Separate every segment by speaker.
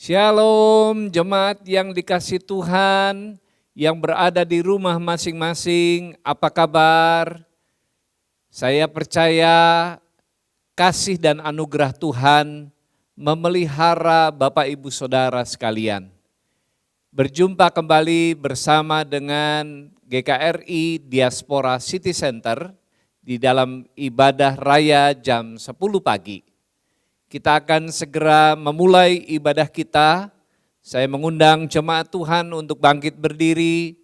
Speaker 1: Shalom jemaat yang dikasihi Tuhan, yang berada di rumah masing-masing, apa kabar? Saya percaya kasih dan anugerah Tuhan memelihara Bapak Ibu Saudara sekalian. Berjumpa kembali bersama dengan GKRI Diaspora City Center di dalam ibadah raya jam 10 pagi. Kita akan segera memulai ibadah kita. Saya mengundang jemaat Tuhan untuk bangkit berdiri.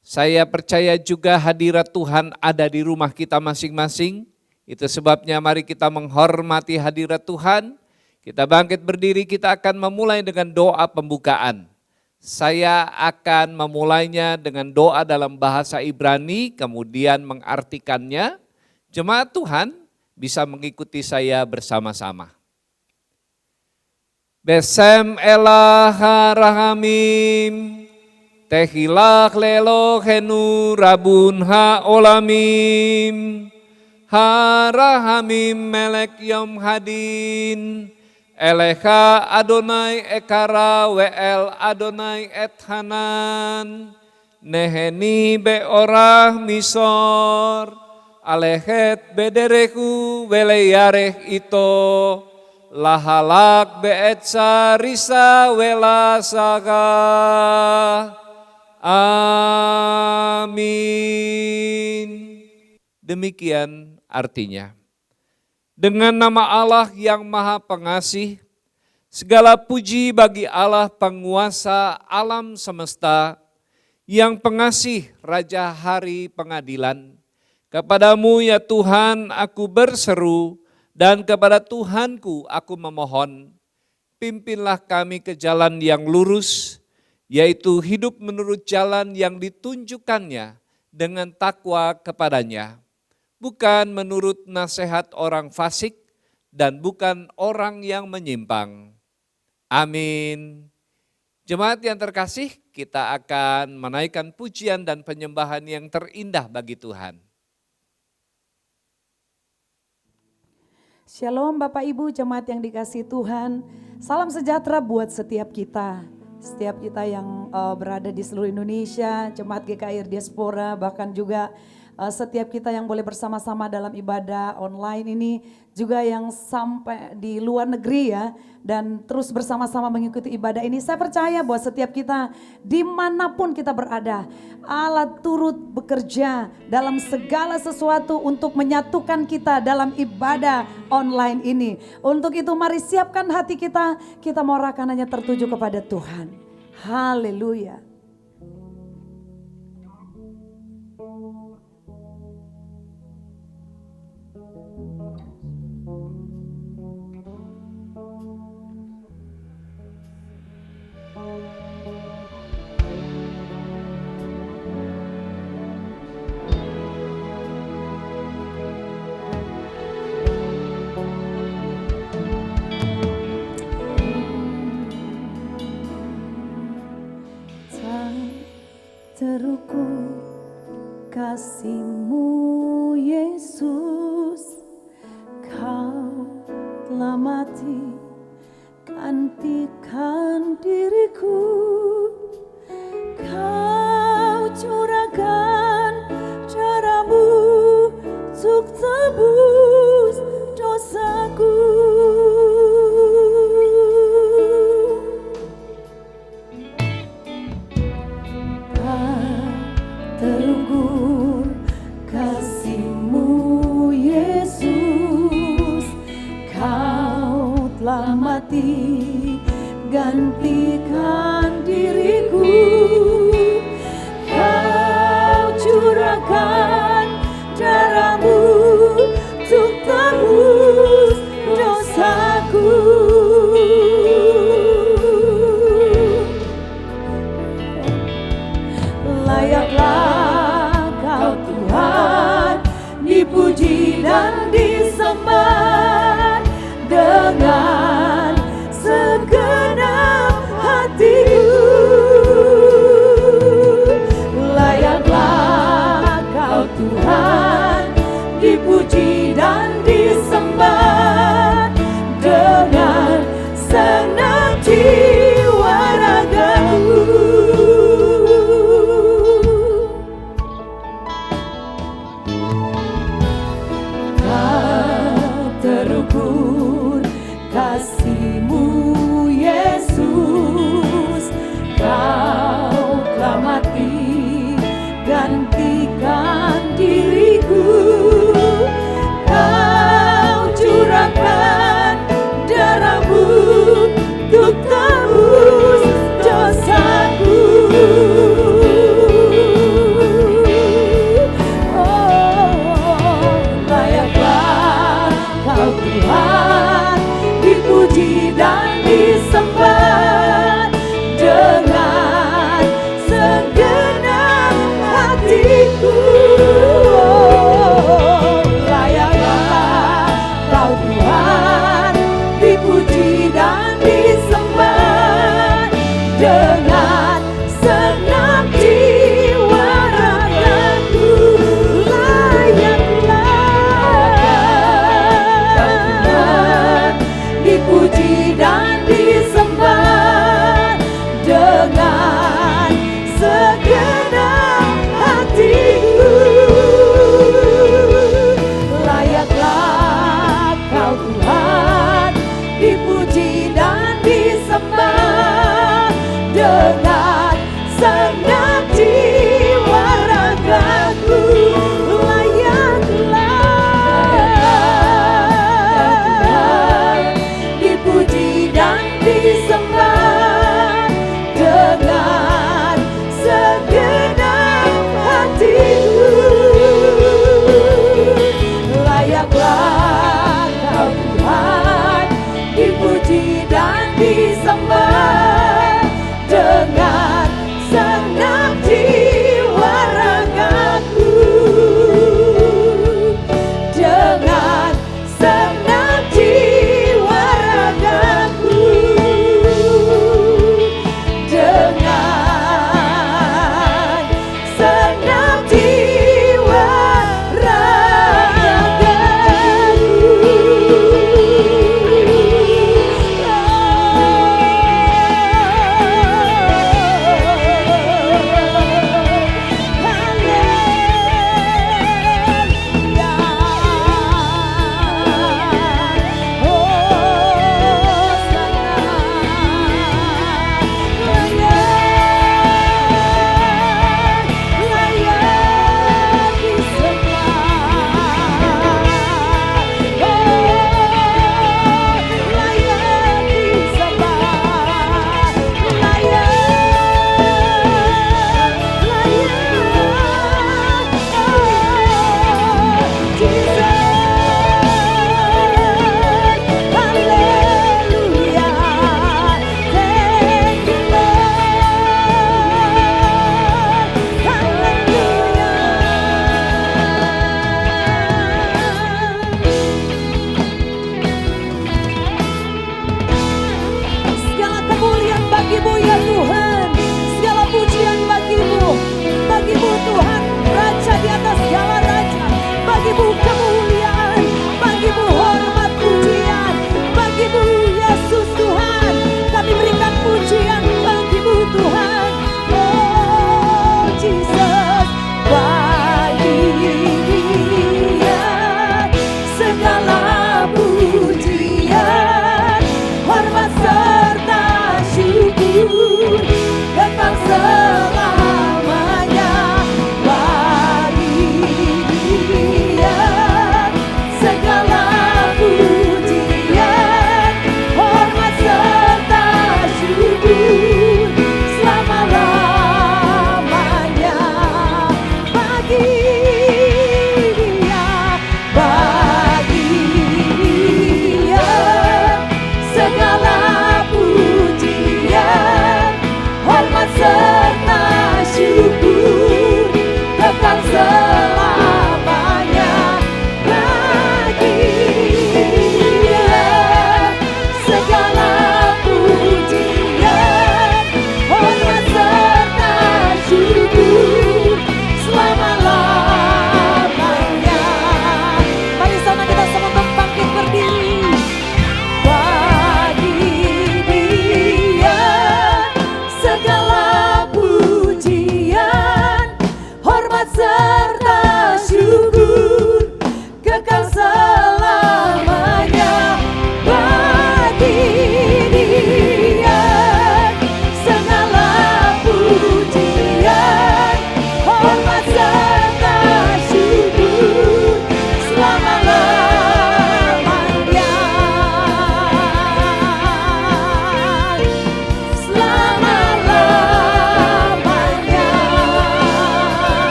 Speaker 1: Saya percaya juga hadirat Tuhan ada di rumah kita masing-masing. Itu sebabnya mari kita menghormati hadirat Tuhan. Kita bangkit berdiri, kita akan memulai dengan doa pembukaan. Saya akan memulainya dengan doa dalam bahasa Ibrani, kemudian mengartikannya. Jemaat Tuhan bisa mengikuti saya bersama-sama. Besem elah harahamim, tehilach lelohenu rabun haolamim, harahamim melek yom hadin, elecha Adonai ekara we'el Adonai et hanan, neheni beorah misor, alehet bederehu weleyareh ito, lahalak be'etsa risa welasaga. Amin. Demikian artinya. Dengan nama Allah yang Maha Pengasih, segala puji bagi Allah penguasa alam semesta, yang pengasih Raja Hari Pengadilan. Kepadamu ya Tuhan aku berseru, dan kepada Tuhanku aku memohon, pimpinlah kami ke jalan yang lurus, yaitu hidup menurut jalan yang ditunjukkannya dengan takwa kepadanya, bukan menurut nasihat orang fasik dan bukan orang yang menyimpang. Amin. Jemaat yang terkasih, kita akan menaikkan pujian dan penyembahan yang terindah bagi Tuhan.
Speaker 2: Shalom Bapak Ibu jemaat yang dikasihi Tuhan, salam sejahtera buat setiap kita yang berada di seluruh Indonesia, jemaat GKRI Diaspora, bahkan juga setiap kita yang boleh bersama-sama dalam ibadah online ini, juga yang sampai di luar negeri ya, dan terus bersama-sama mengikuti ibadah ini. Saya percaya bahwa setiap kita dimanapun kita berada, Allah turut bekerja dalam segala sesuatu untuk menyatukan kita dalam ibadah online ini. Untuk itu mari siapkan hati kita mau hanya tertuju kepada Tuhan. Haleluya. Terukur kasih-Mu Yesus, Kau telah mati gantikan diriku, Kau curahkan darah-Mu untuk tebus dosaku. Terukur kasih-Mu Yesus, Kau telah mati gantikan diriku, Kau curahkan darah-Mu untuk tebus dosaku. Layaklah Kau Tuhan dipuji dan disembah dengan segenap hatiku. Layaklah Kau Tuhan dipuji dan disembah dengan senang jiwa.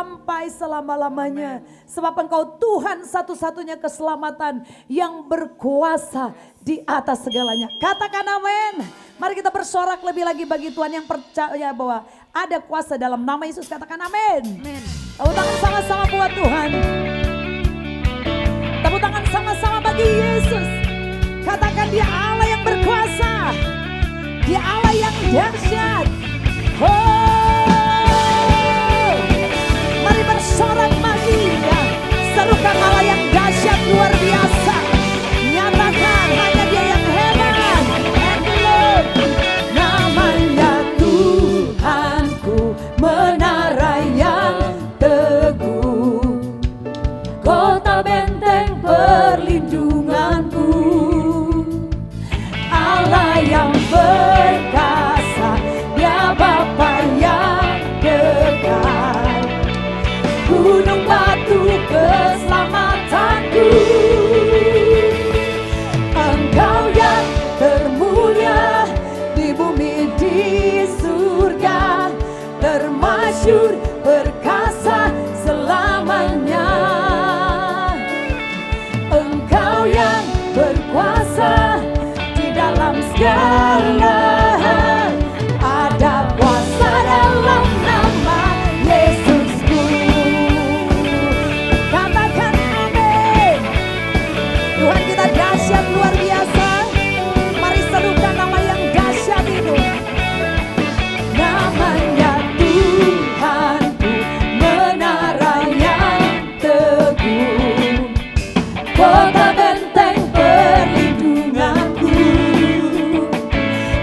Speaker 2: sampai selama-lamanya. Sebab Engkau Tuhan satu-satunya keselamatan yang berkuasa di atas segalanya. Katakan amin. Mari kita bersorak lebih lagi bagi Tuhan yang percaya bahwa ada kuasa dalam nama Yesus. Katakan amin. Tepuk tangan sama-sama buat Tuhan. Tepuk tangan sama-sama bagi Yesus. Katakan dia Allah yang berkuasa. Dia Allah yang dahsyat. Oh, mari bersorak bagi dia. Serukan Allah yang dahsyat luar biasa. Nyatakan hanya dia yang hebat. And Lord, namanya Tuhanku, menara yang teguh, kota benteng perlindunganku, Allah yang perkasa, dia Bapa yang dekat, gunung batu keselamatanku. Engkau yang termulia di bumi di surga, termasyhur perkasa selamanya. Engkau yang berkuasa di dalam segala hal, ada kuasa dalam nama Yesusku. Katakan amin. Tuhan kita dahsyat luar biasa. Mari serukan nama yang dahsyat itu. Namanya Tuhanku, menara yang teguh, kota benteng perlindunganku,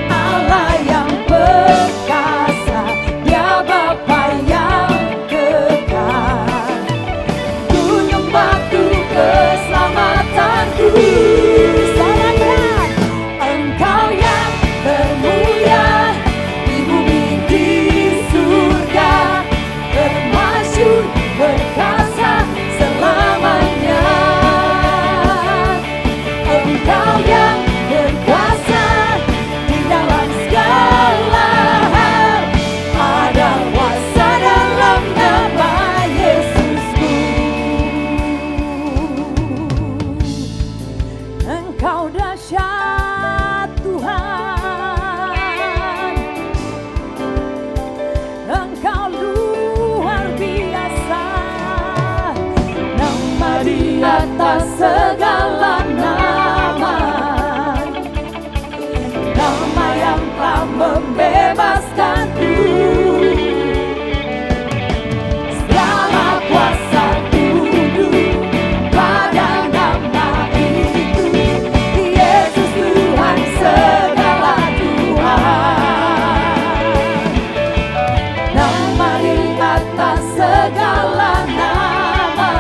Speaker 2: Allah yang perkasa, dia Bapa yang kekal, gunung batu keselamatanku. Sorakan, Engkau yang termulia di bumi di surga, termasyhur perkasa selamanya. Engkau yang berkuasa di dalam segala hal, ada kuasa dalam nama Yesusku. Engkau dahsyat Tuhan, Engkau luar biasa, nama di atas segala nama, nama yang telah membebaskanku. Segala kuasa tunduk pada nama itu, Yesus Tuhan segala Tuhan. Nama di atas segala nama,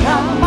Speaker 2: nama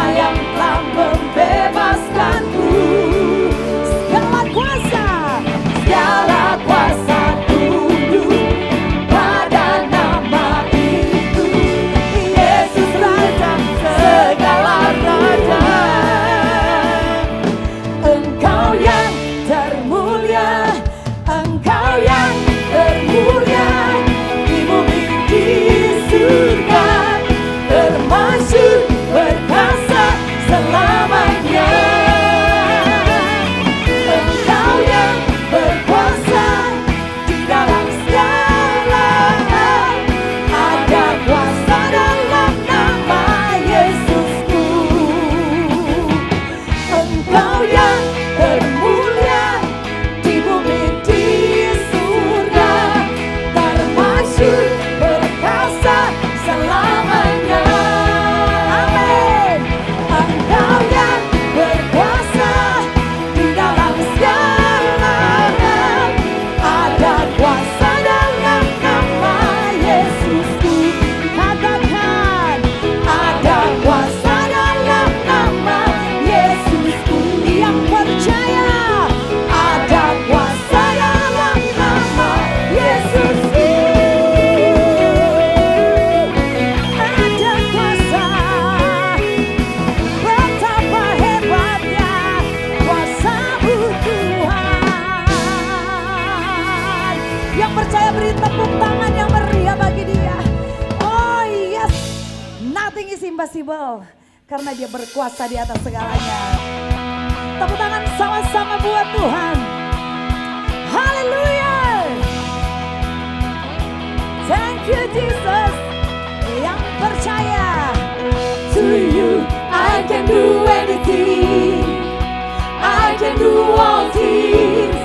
Speaker 2: Nothing is impossible karena dia berkuasa di atas segalanya. Tepuk tangan sama-sama buat Tuhan. Haleluya. Thank you Jesus. Yang percaya. To you I can do anything. I can do all things.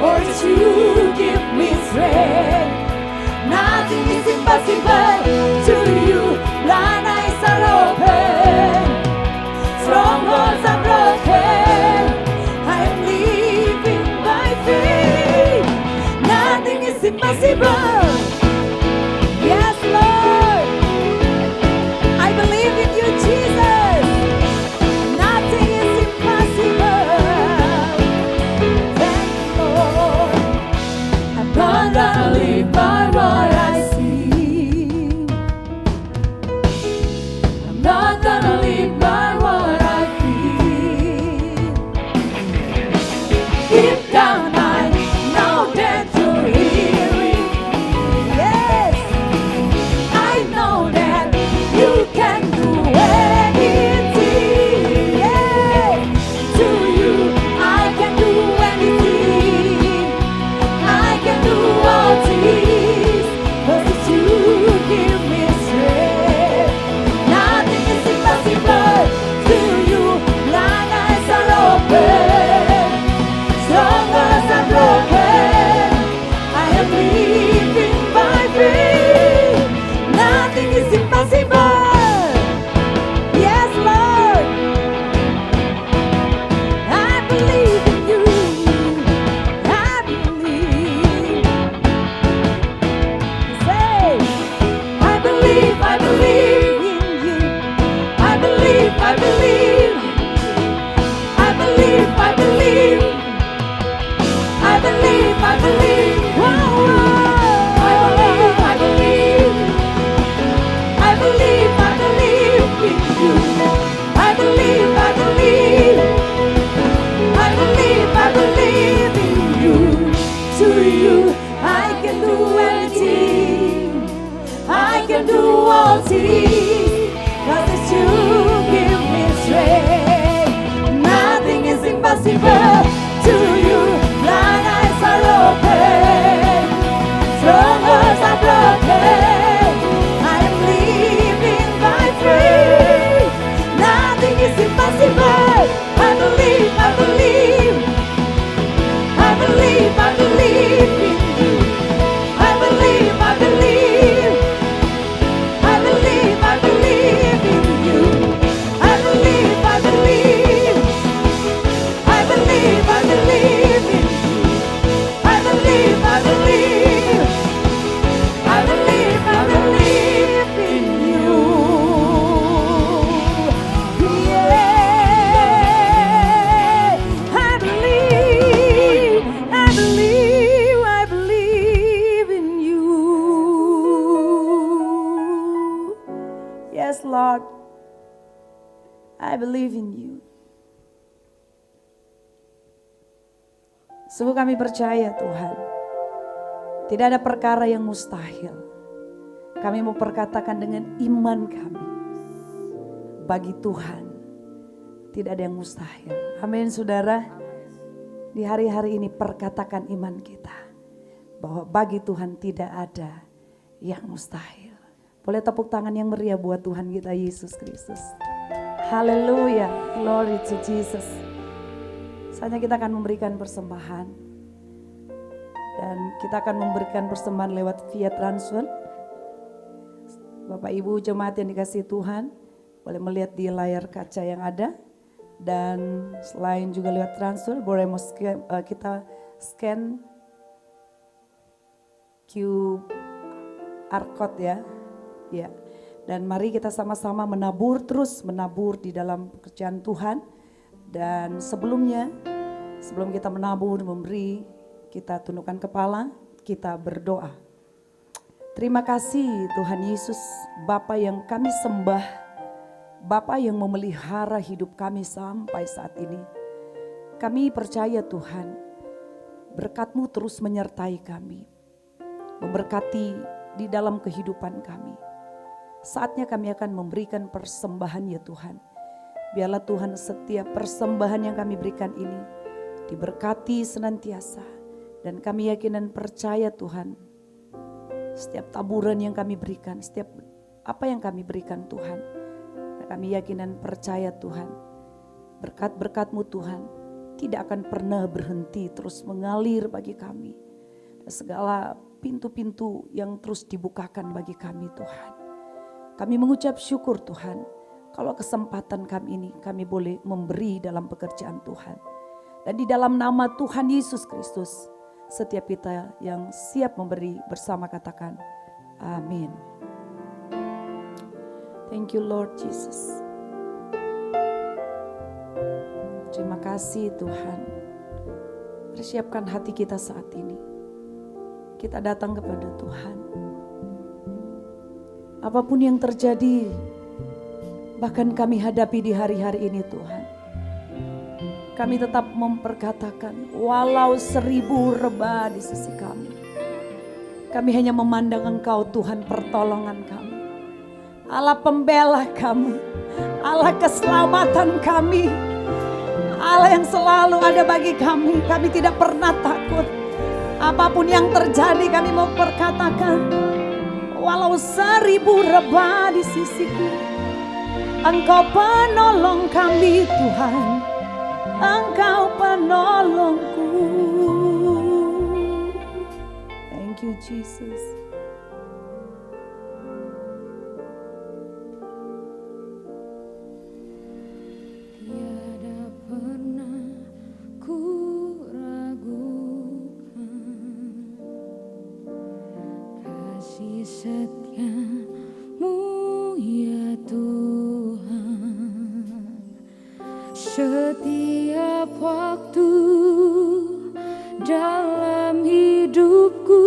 Speaker 2: For you give me strength. Nothing is impossible to you. Blind eyes are open. Strongholds are broken. I am living by faith. Nothing is impossible. Yes, Lord. I believe in you, Jesus. Nothing is impossible. Thank you, Lord. I'm gonna live by what I see. I'm not gonna live by what I feel. Deep down I know that you're hearing me. Yes, I know that you can do anything. Yeah. To you I can do anything. I can do all things. 'Cause it's you give me strength. Nothing is impossible to you. Blind eyes are open. Strongholds are broken. I am living by faith. Nothing is impossible. Yes, Lord. I believe in you. I believe. Say, I believe in you. I believe. I believe. I believe. I believe. Whoa, whoa. I believe. I believe in you. I believe in you. To you I can do anything. I can do all things. 'Cause it's you give me strength. Nothing is impossible to you. Blind eyes are open. Strongholds are broken. I am living by faith. Nothing is impossible. I believe. I believe in you. I believe in you. I believe in you. I believe in you. I believe in you. Yeah. I believe in you. Yes, Lord. I believe in you. Sungguh kami percaya Tuhan, tidak ada perkara yang mustahil. Kami mau perkatakan dengan iman kami, bagi Tuhan tidak ada yang mustahil. Amin saudara. Di hari-hari ini perkatakan iman kita, bahwa bagi Tuhan tidak ada yang mustahil. Boleh tepuk tangan yang meriah buat Tuhan kita Yesus Kristus. Haleluya, glory to Jesus. Saatnya kita akan memberikan persembahan. Dan kita akan memberikan persembahan lewat via transfer. Bapak Ibu jemaat yang dikasihi Tuhan, boleh melihat di layar kaca yang ada. Dan selain juga lewat transfer, boleh kita scan QR code ya. Ya. Dan mari kita sama-sama menabur, terus menabur di dalam pekerjaan Tuhan. Dan sebelum kita menabur, memberi, kita tundukkan kepala, kita berdoa. Terima kasih Tuhan Yesus, Bapa yang kami sembah, Bapa yang memelihara hidup kami sampai saat ini. Kami percaya Tuhan, berkat-Mu terus menyertai kami, memberkati di dalam kehidupan kami. Saatnya kami akan memberikan persembahan ya Tuhan. Biarlah Tuhan setiap persembahan yang kami berikan ini diberkati senantiasa. Dan kami yakin dan percaya Tuhan, setiap taburan yang kami berikan, setiap apa yang kami berikan Tuhan, kami yakin dan percaya Tuhan, berkat-berkat-Mu Tuhan tidak akan pernah berhenti, terus mengalir bagi kami. Segala pintu-pintu yang terus dibukakan bagi kami Tuhan. Kami mengucap syukur Tuhan, kalau kesempatan kami ini kami boleh memberi dalam pekerjaan Tuhan. Dan di dalam nama Tuhan Yesus Kristus, setiap kita yang siap memberi bersama katakan, amin. Thank you Lord Jesus. Terima kasih Tuhan. Persiapkan hati kita saat ini. Kita datang kepada Tuhan. Apapun yang terjadi, bahkan kami hadapi di hari-hari ini Tuhan, kami tetap memperkatakan, walau 1000 rebah di sisi kami, kami hanya memandang Engkau Tuhan pertolongan kami, Allah pembela kami, Allah keselamatan kami, Allah yang selalu ada bagi kami. Kami tidak pernah takut. Apapun yang terjadi kami mau perkatakan, walau 1000 rebah di sisiku, Engkau penolong kami Tuhan, Engkau penolongku. Thank you Jesus.
Speaker 3: Tiada pernah ku ragukan kasih setia-Mu ya Tuhan. Setiap waktu dalam hidupku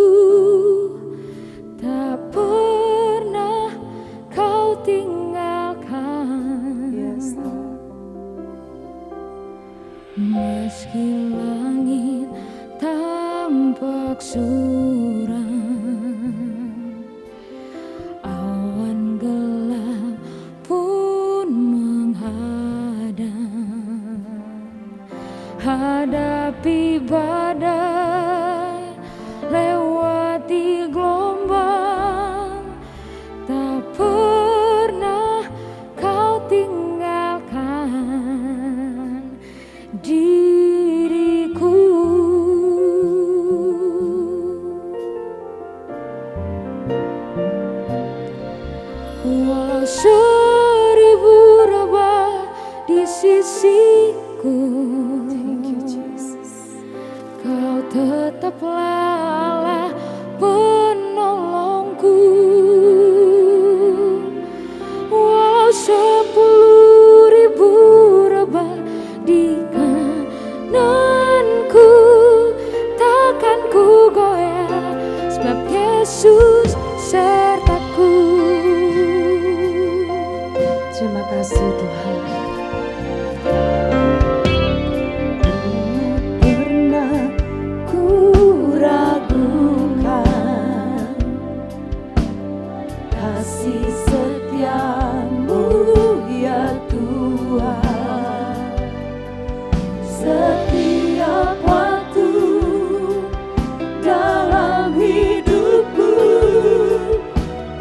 Speaker 3: tak pernah Kau tinggalkan.
Speaker 2: Yes, Lord.
Speaker 3: Meski langit tampak suram, awan gelap pun menghadang, hadapi badai, lewati gelombang, tak pernah Kau tinggalkan diriku. Walau 1000 rebah di sisiku,
Speaker 2: Thank you Jesus.
Speaker 3: Kau tetaplah Allah penolongku. Walau 10.000 rebah di kananku, takkan ku goyah, sebab Yesus sertaku.
Speaker 2: Terima kasih Tuhan. Pernah ku ragukan kasih setia-Mu ya Tuhan. Setiap waktu dalam hidupku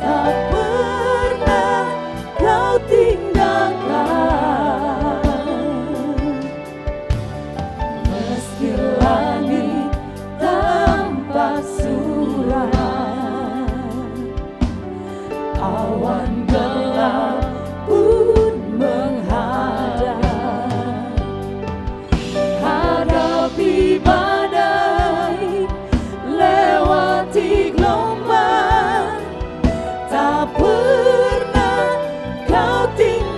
Speaker 2: tak pernah Kau tinggalkan. Meski langit tampak suram, awan gelap pun menghadang, hadapi badai, lewati gelombang, tak pernah Kau tinggalkan.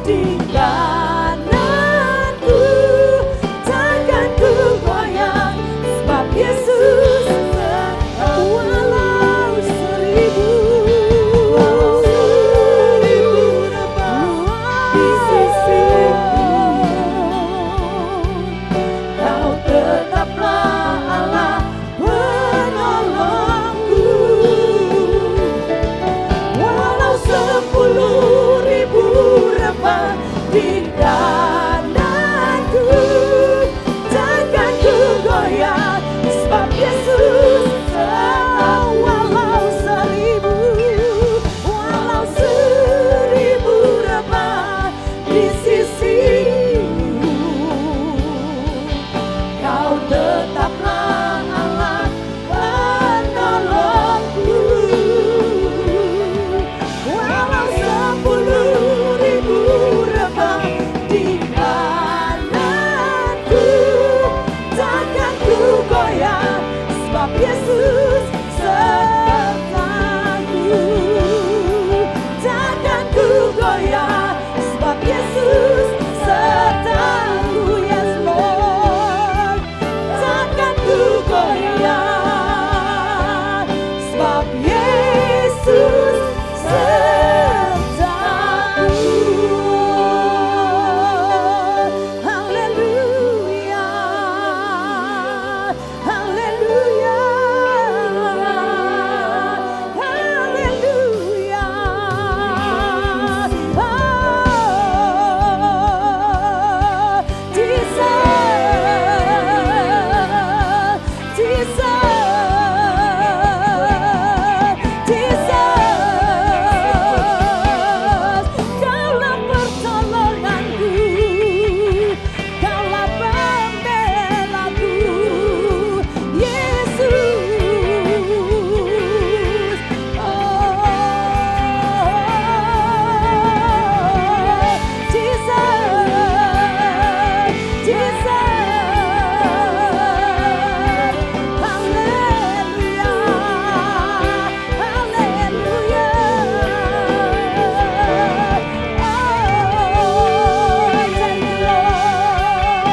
Speaker 2: di kananku, takkan ku goyang, sebab Yesus walau seribu di sisiku, Kau tetaplah Allah penolongku. Walau 10.000 rebah di kananku, takkan ku goyang, sebab Yesus walau 1000 rebah di sisimu, Kau tetaplah Allah penolongku. Walau 10.000 rebah di kananku, takkan ku goyang, sebab Yesus sertaku. Takkan ku goyang, sebab Yesus sertaku. Yes Lord, takkan ku goyang, sebab Yesus sertaku. Haleluya, haleluya, haleluya. Oh, Jesus, Jesus, Jesus. Kaulah pertolonganku, Kaulah pembelaku, Yesus. Oh, Jesus, Jesus. Haleluya, haleluya. Oh, thank you Lord,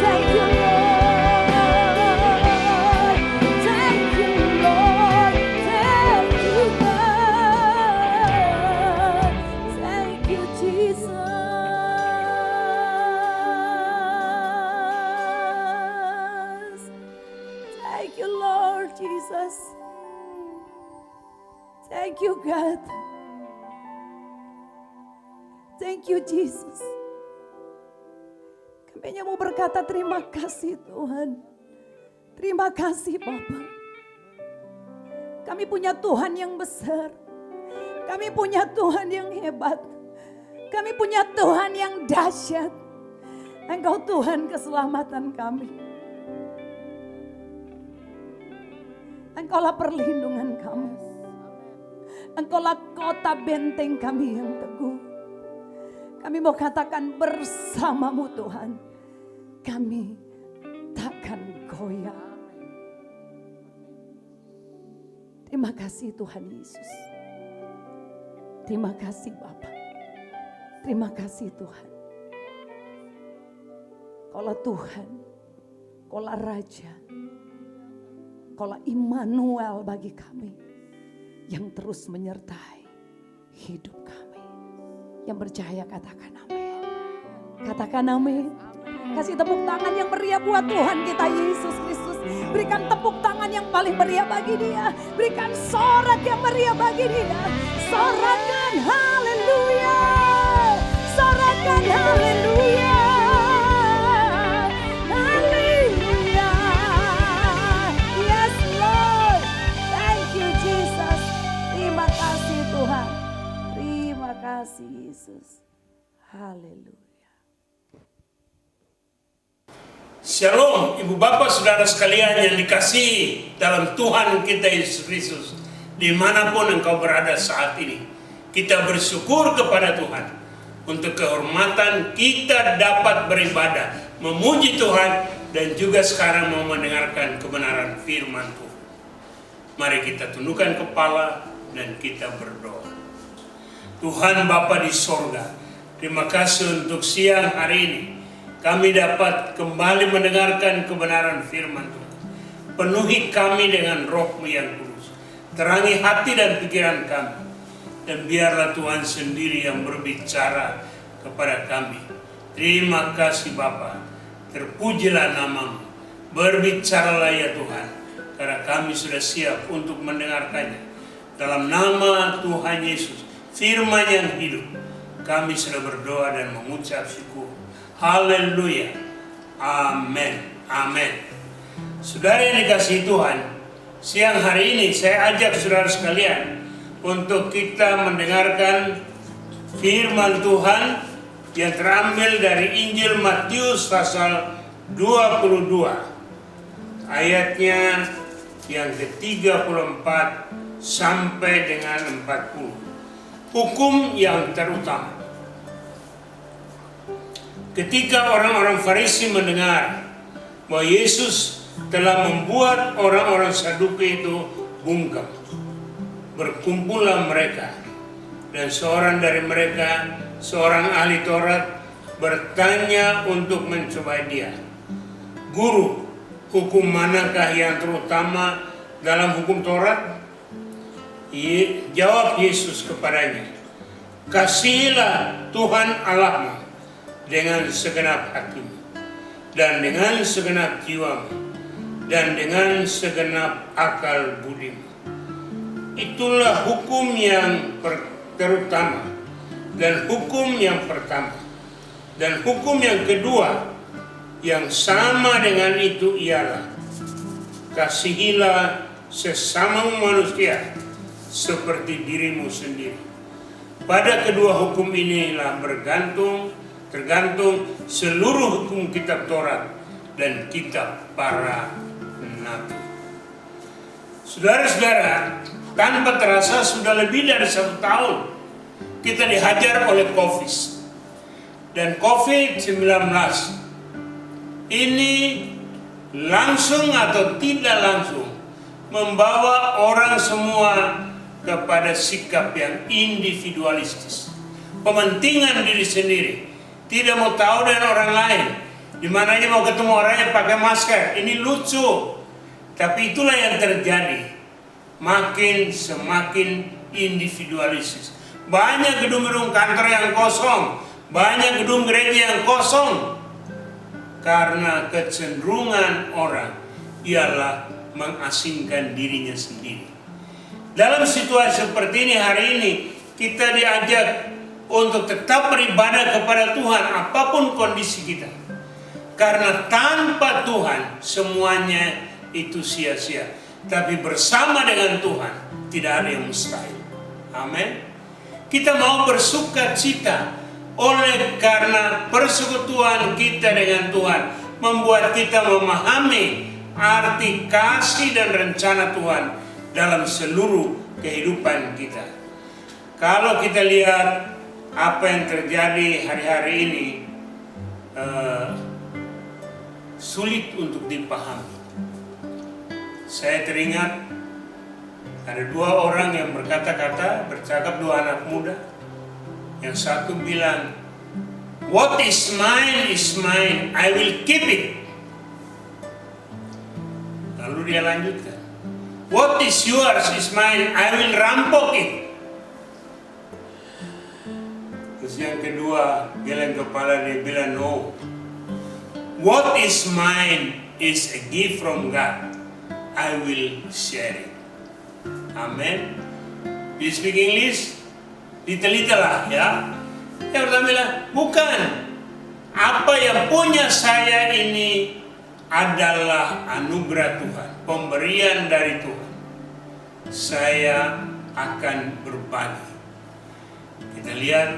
Speaker 2: thank you Lord, thank you Lord, thank you God, thank you Jesus, thank you Lord Jesus, thank you God, thank you Jesus. Kami hanya mau berkata terima kasih Tuhan, terima kasih Bapa. Kami punya Tuhan yang besar, kami punya Tuhan yang hebat, kami punya Tuhan yang dahsyat. Engkau Tuhan keselamatan kami, Engkaulah perlindungan kami, Engkaulah kota benteng kami yang teguh. Kami mau katakan bersamamu Tuhan, kami takkan goyah. Terima kasih Tuhan Yesus, terima kasih Bapa, terima kasih Tuhan. Kaulah Tuhan, Kaulah Raja, Kaulah Immanuel bagi kami, yang terus menyertai hidup kami. Yang percaya katakan amin. Katakan amin. Kasih tepuk tangan yang meriah buat Tuhan kita Yesus Kristus. Berikan tepuk tangan yang paling meriah bagi Dia. Berikan sorak yang meriah bagi Dia. Sorakan haleluya, sorakan haleluya, haleluya. Yes Lord, thank you Jesus. Terima kasih Tuhan, terima kasih Yesus. Haleluya.
Speaker 4: Shalom, Ibu Bapak Saudara sekalian yang dikasihi dalam Tuhan kita Yesus Kristus. Dimanapun engkau berada saat ini, kita bersyukur kepada Tuhan untuk kehormatan kita dapat beribadah, memuji Tuhan, dan juga sekarang mau mendengarkan kebenaran firman Tuhan. Mari kita tundukkan kepala dan kita berdoa. Tuhan Bapa di sorga, terima kasih untuk siang hari ini. Kami dapat kembali mendengarkan kebenaran firman Tuhan. Penuhi kami dengan Roh-Mu yang kudus. Terangi hati dan pikiran kami. Dan biarlah Tuhan sendiri yang berbicara kepada kami. Terima kasih Bapa. Terpujilah nama-Mu. Berbicaralah ya Tuhan. Karena kami sudah siap untuk mendengarkannya. Dalam nama Tuhan Yesus, firman yang hidup, kami sudah berdoa dan mengucap syukur. Haleluya. Amin. Amin. Saudara yang dikasihi Tuhan, siang hari ini saya ajak saudara sekalian untuk kita mendengarkan firman Tuhan yang terambil dari Injil Matius pasal 22, ayatnya yang ke-34 sampai dengan 40. Hukum yang terutama. Ketika orang-orang Farisi mendengar bahwa Yesus telah membuat orang-orang Saduki itu bungkam, berkumpullah mereka, dan seorang dari mereka, seorang ahli Taurat, bertanya untuk mencobai dia, "Guru, hukum manakah yang terutama dalam hukum Taurat?" Jawab Yesus kepadanya, "Kasihilah Tuhan Allahmu dengan segenap hatimu, dan dengan segenap jiwamu, dan dengan segenap akal budimu." Itulah hukum yang terutama, dan hukum yang pertama. Dan hukum yang kedua yang sama dengan itu ialah, kasihilah sesamamu manusia seperti dirimu sendiri. Pada kedua hukum inilah tergantung seluruh hukum kitab Taurat dan kitab para nabi. Saudara-saudara, tanpa terasa sudah lebih dari 1 tahun kita dihajar oleh COVID. Dan COVID-19 ini langsung atau tidak langsung membawa orang semua kepada sikap yang individualistis, pementingan diri sendiri, tidak mau tahu dengan orang lain. Di mana aja mau ketemu orangnya pakai masker, ini lucu, tapi itulah yang terjadi. Semakin individualistis. Banyak gedung-gedung kantor yang kosong, banyak gedung gereja yang kosong, karena kecenderungan orang ialah mengasingkan dirinya sendiri. Dalam situasi seperti ini hari ini, kita diajak untuk tetap beribadah kepada Tuhan apapun kondisi kita. Karena tanpa Tuhan semuanya itu sia-sia. Tapi bersama dengan Tuhan tidak ada yang mustahil. Amin. Kita mau bersuka cita oleh karena persekutuan kita dengan Tuhan membuat kita memahami arti kasih dan rencana Tuhan dalam seluruh kehidupan kita. Kalau kita lihat apa yang terjadi hari-hari ini, sulit untuk dipahami. Saya teringat ada 2 orang yang bercakap 2 anak muda. Yang satu bilang, "What is mine, I will keep it." Lalu dia lanjutkan, "What is yours is mine, I will rampok it." Terus yang kedua, geleng kepala, dia bilang, "No, what is mine is a gift from God, I will share it." Amen. Do you speak English? Ditelitalah ya. Yang pertama bilang, bukan. Apa yang punya saya ini adalah anugerah Tuhan, pemberian dari Tuhan. Saya akan berbagi. Kita lihat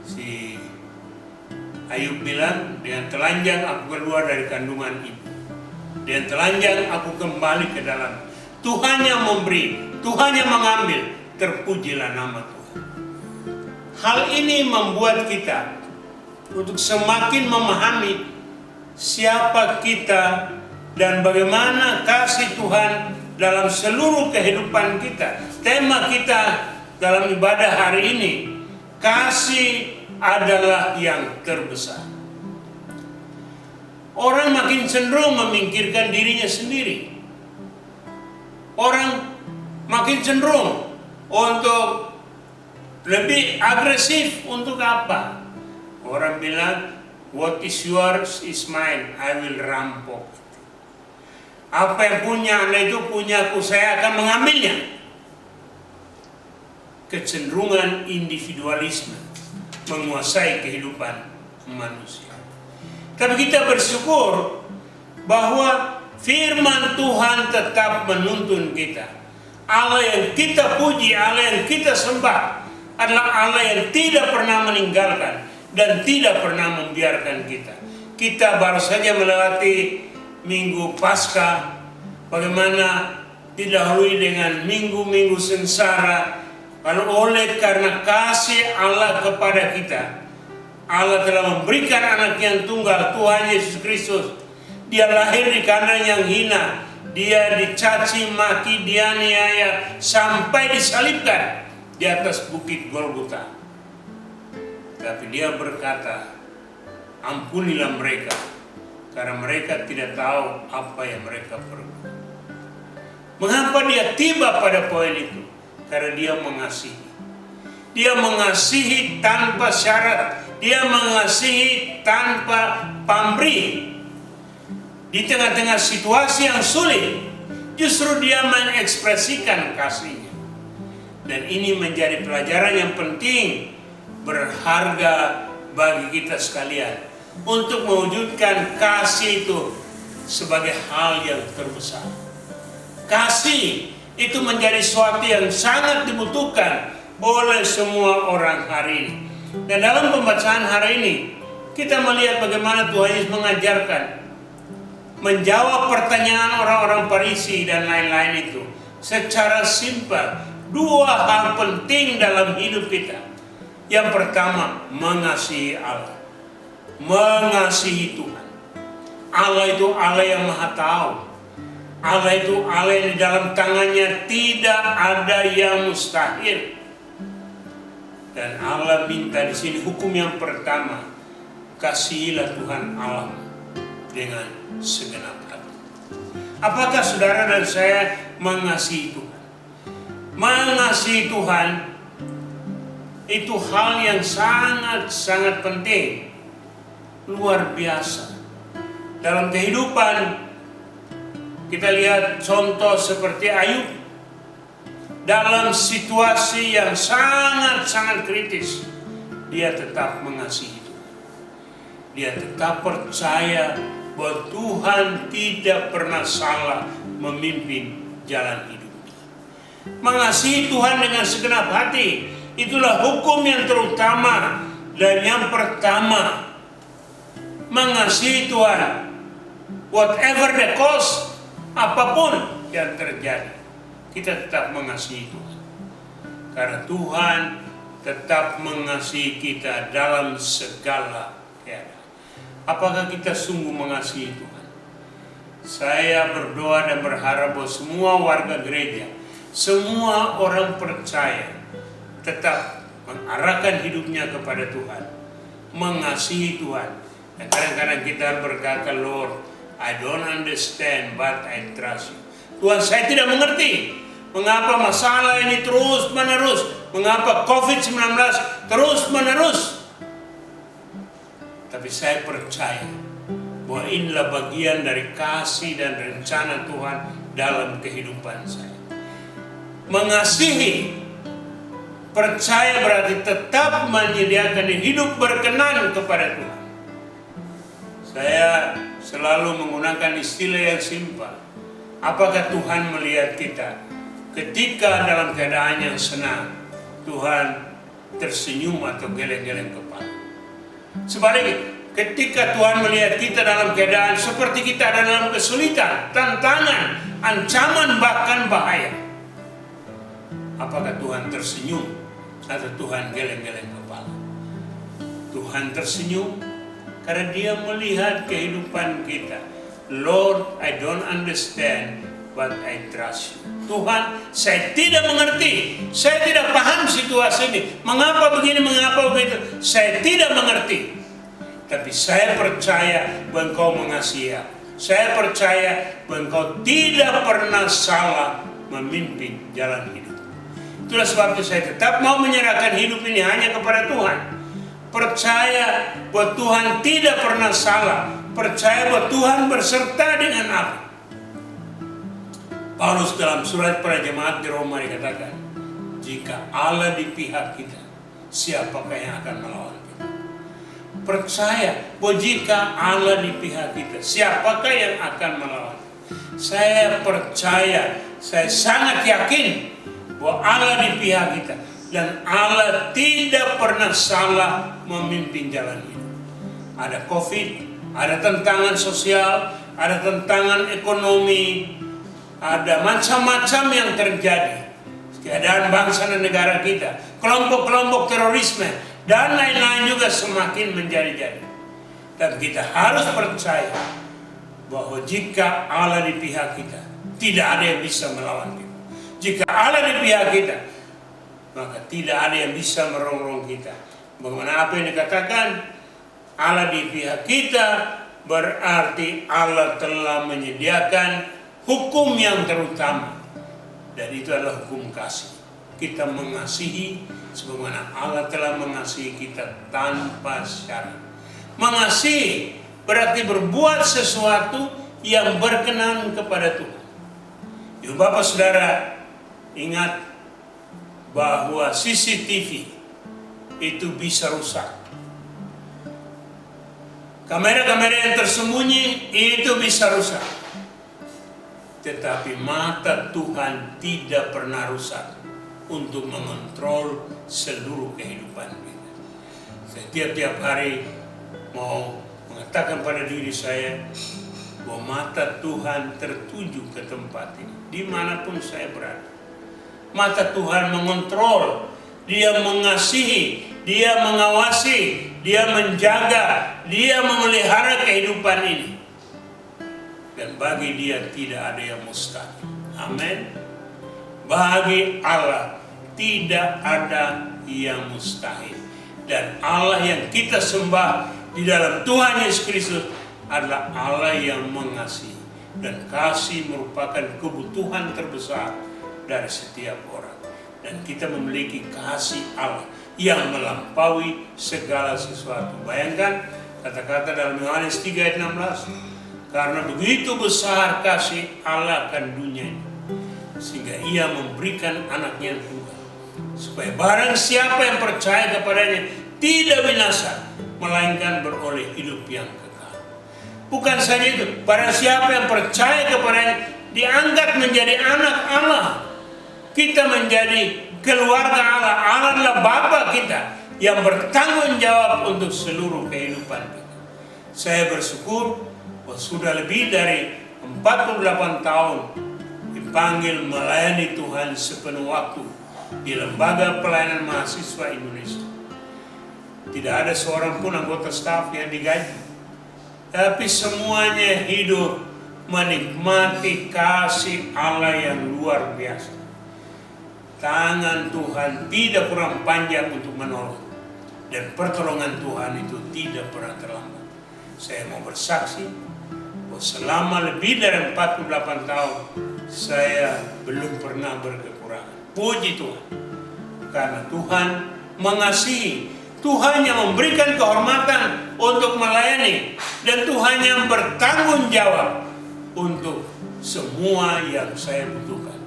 Speaker 4: si Ayub bilang, dengan telanjang aku keluar dari kandungan ibu. Dengan telanjang aku kembali ke dalam. Tuhan yang memberi, Tuhan yang mengambil, terpujilah nama Tuhan. Hal ini membuat kita untuk semakin memahami siapa kita dan bagaimana kasih Tuhan dalam seluruh kehidupan kita. Tema kita dalam ibadah hari ini, kasih adalah yang terbesar. Orang makin cenderung memikirkan dirinya sendiri. Orang makin cenderung untuk lebih agresif. Untuk apa? Orang bilang, what is yours is mine, I will rampok. Apa yang punya Anda itu punyaku, saya akan mengambilnya. Kecenderungan individualisme menguasai kehidupan manusia. Tapi kita bersyukur bahwa firman Tuhan tetap menuntun kita. Allah yang kita puji, Allah yang kita sembah adalah Allah yang tidak pernah meninggalkan dan tidak pernah membiarkan kita. Kita baru saja melewati Minggu Paskah, bagaimana didahului dengan minggu-minggu sengsara. Lalu oleh karena kasih Allah kepada kita, Allah telah memberikan anak yang tunggal, Tuhan Yesus Kristus. Dia lahir di kandang yang hina, dia dicaci maki, dianiaya, sampai disalibkan di atas bukit Golgota. Tapi dia berkata, ampunilah mereka, karena mereka tidak tahu apa yang mereka perlu. Mengapa dia tiba pada poin itu? Karena dia mengasihi. Dia mengasihi tanpa syarat. Dia mengasihi tanpa pamrih. Di tengah-tengah situasi yang sulit, justru dia mengekspresikan kasihnya. Dan ini menjadi pelajaran yang penting, berharga bagi kita sekalian, untuk mewujudkan kasih itu sebagai hal yang terbesar. Kasih itu menjadi sesuatu yang sangat dibutuhkan oleh semua orang hari ini. Dan dalam pembacaan hari ini, kita melihat bagaimana Tuhan Yesus mengajarkan, menjawab pertanyaan orang-orang Farisi dan lain-lain itu secara simpel. Dua hal penting dalam hidup kita. Yang pertama, mengasihi Allah, mengasihi Tuhan. Allah itu Allah yang Maha Tahu. Allah itu Allah yang di dalam tangannya tidak ada yang mustahil. Dan Allah minta di sini hukum yang pertama, kasihilah Tuhan Allah dengan segenap hati. Apakah saudara dan saya mengasihi Tuhan? Mengasihi Tuhan itu hal yang sangat-sangat penting, luar biasa. Dalam kehidupan kita lihat contoh seperti Ayub. Dalam situasi yang sangat-sangat kritis, dia tetap mengasihi Tuhan. Dia tetap percaya bahwa Tuhan tidak pernah salah memimpin jalan hidupnya. Mengasihi Tuhan dengan segenap hati, itulah hukum yang terutama dan yang pertama. Mengasihi Tuhan, whatever the cost, apapun yang terjadi, kita tetap mengasihi Tuhan. Karena Tuhan tetap mengasihi kita dalam segala keadaan. Apakah kita sungguh mengasihi Tuhan? Saya berdoa dan berharap bahwa semua warga gereja, semua orang percaya tetap mengarahkan hidupnya kepada Tuhan, mengasihi Tuhan. Dan kadang-kadang kita berkata, Lord, I don't understand but I trust you. Tuhan, saya tidak mengerti mengapa masalah ini terus menerus, mengapa COVID-19 terus menerus. Tapi saya percaya bahwa inilah bagian dari kasih dan rencana Tuhan dalam kehidupan saya. Mengasihi, percaya berarti tetap menyediakan hidup berkenan kepada Tuhan. Saya selalu menggunakan istilah yang simpel. Apakah Tuhan melihat kita ketika dalam keadaan yang senang, Tuhan tersenyum atau geleng-geleng kepala? Sebaliknya, ketika Tuhan melihat kita dalam keadaan seperti kita ada dalam kesulitan, tantangan, ancaman, bahkan bahaya, apakah Tuhan tersenyum atau Tuhan geleng-geleng kepala? Tuhan tersenyum karena Dia melihat kehidupan kita. Lord, I don't understand, but I trust you. Tuhan, saya tidak mengerti, saya tidak paham situasi ini. Mengapa begini, mengapa begitu? Saya tidak mengerti. Tapi saya percaya bahwa Engkau mengasihi aku. Saya percaya bahwa Engkau tidak pernah salah memimpin jalan hidup. Itulah sebabnya saya tetap mau menyerahkan hidup ini hanya kepada Tuhan. Percaya bahwa Tuhan tidak pernah salah. Percaya bahwa Tuhan berserta dengan aku. Paulus dalam surat pada jemaat di Roma dikatakan, jika Allah di pihak kita, siapakah yang akan melawan kita? Percaya bahwa jika Allah di pihak kita, siapakah yang akan melawan? Saya percaya, saya sangat yakin bahwa Allah di pihak kita. Dan Allah tidak pernah salah memimpin jalan hidup. Ada COVID, ada tantangan sosial, ada tantangan ekonomi, ada macam-macam yang terjadi. Keadaan bangsa dan negara kita, kelompok-kelompok terorisme, dan lain-lain juga semakin menjadi-jadi. Dan kita harus percaya bahwa jika Allah di pihak kita, tidak ada yang bisa melawan kita. Jika Allah di pihak kita, maka tidak ada yang bisa merongrong kita. Bagaimana apa yang dikatakan? Allah di pihak kita berarti Allah telah menyediakan hukum yang terutama. Dan itu adalah hukum kasih. Kita mengasihi sebagaimana Allah telah mengasihi kita tanpa syarat. Mengasihi berarti berbuat sesuatu yang berkenan kepada Tuhan. Ibu bapak saudara, ingat bahwa CCTV itu bisa rusak. Kamera-kamera yang tersembunyi itu bisa rusak. Tetapi mata Tuhan tidak pernah rusak untuk mengontrol seluruh kehidupan kita. Saya tiap hari mau mengatakan pada diri saya bahwa mata Tuhan tertuju ke tempat ini, dimanapun saya berada. Mata Tuhan mengontrol, Dia mengasihi, Dia mengawasi, Dia menjaga, Dia memelihara kehidupan ini. Dan bagi Dia tidak ada yang mustahil. Amin. Bagi Allah tidak ada yang mustahil. Dan Allah yang kita sembah di dalam Tuhan Yesus Kristus adalah Allah yang mengasihi. Dan kasih merupakan kebutuhan terbesar dari setiap orang. Dan kita memiliki kasih Allah yang melampaui segala sesuatu. Bayangkan kata-kata dalam Yohanes 3 ayat 16. Karena begitu besar kasih Allah akan dunia ini, sehingga Ia memberikan anaknya yang tunggal, supaya barang siapa yang percaya kepadanya tidak binasa, melainkan beroleh hidup yang kekal. Bukan saja itu, barang siapa yang percaya kepadanya diangkat menjadi anak Allah. Kita menjadi keluarga Allah. Allah adalah Bapa kita yang bertanggung jawab untuk seluruh kehidupan kita. Saya bersyukur bahwa sudah lebih dari 48 tahun dipanggil melayani Tuhan sepenuh waktu di Lembaga Pelayanan Mahasiswa Indonesia. Tidak ada seorang pun anggota staf yang digaji, tapi semuanya hidup menikmati kasih Allah yang luar biasa. Tangan Tuhan tidak pernah panjang untuk menolong, dan pertolongan Tuhan itu tidak pernah terlambat. Saya mau bersaksi bahwa selama lebih dari 48 tahun saya belum pernah berkekurangan. Puji Tuhan, karena Tuhan mengasihi, Tuhan yang memberikan kehormatan untuk melayani, dan Tuhan yang bertanggung jawab untuk semua yang saya butuhkan.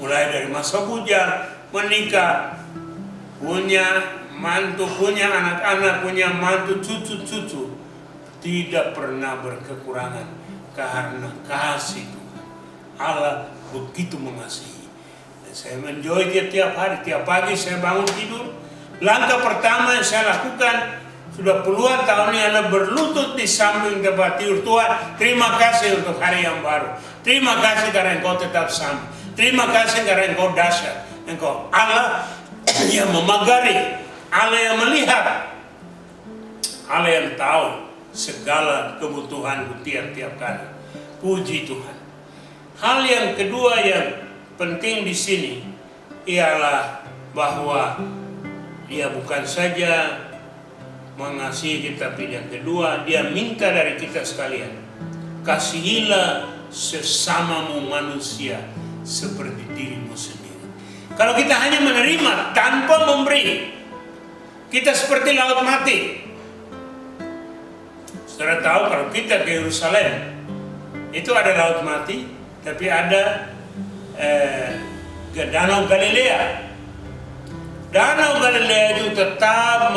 Speaker 4: Mulai dari masa bujang, menikah, punya mantu, punya anak-anak, punya mantu, cucu-cucu, tidak pernah berkekurangan karena kasih Tuhan. Allah begitu mengasihi. Dan saya menjoy tiap hari, tiap pagi saya bangun tidur, langkah pertama yang saya lakukan, sudah puluhan tahun ini Anda berlutut di samping tempat tidur. Tuhan, terima kasih untuk hari yang baru. Terima kasih karena Engkau tetap sama. Terima kasih karena Engkau dahsyat. Engkau Allah yang memagari, Allah yang melihat, Allah yang tahu segala kebutuhanku tiap-tiap kali. Puji Tuhan. Hal yang kedua yang penting di sini ialah bahwa dia bukan saja mengasihi kita, tapi yang kedua dia minta dari kita sekalian, kasihilah sesamamu manusia seperti dirimu sendiri. Kalau kita hanya menerima tanpa memberi, kita seperti laut mati. Saudara tahu kalau kita ke Yerusalem, itu ada laut mati, tapi ada Danau Galilea. Danau Galilea itu tetap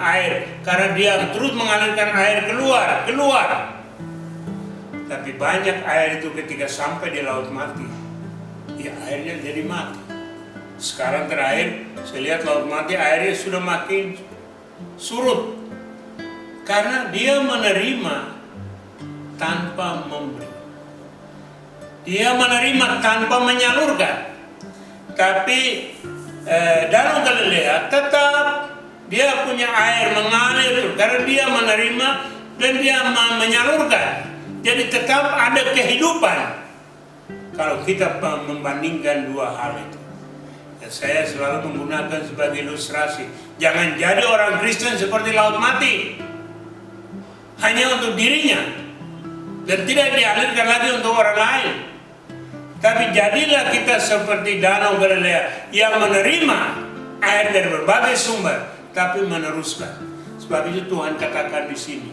Speaker 4: air, karena dia terus mengalirkan air keluar. Tapi banyak air itu ketika sampai di laut mati, ya airnya jadi mati. Sekarang terakhir saya lihat laut mati airnya sudah makin surut, karena dia menerima tanpa memberi. Dia menerima tanpa menyalurkan. Tapi Danau Galilea tetap dia punya air mengalir karena dia menerima dan dia menyalurkan. Jadi tetap ada kehidupan kalau kita membandingkan dua hal itu. Dan saya selalu menggunakan sebagai ilustrasi, jangan jadi orang Kristen seperti laut mati, hanya untuk dirinya dan tidak dialirkan lagi untuk orang lain. Tapi jadilah kita seperti Danau Galilea yang menerima air dari berbagai sumber, tapi meneruskan. Sebab itu Tuhan katakan di sini,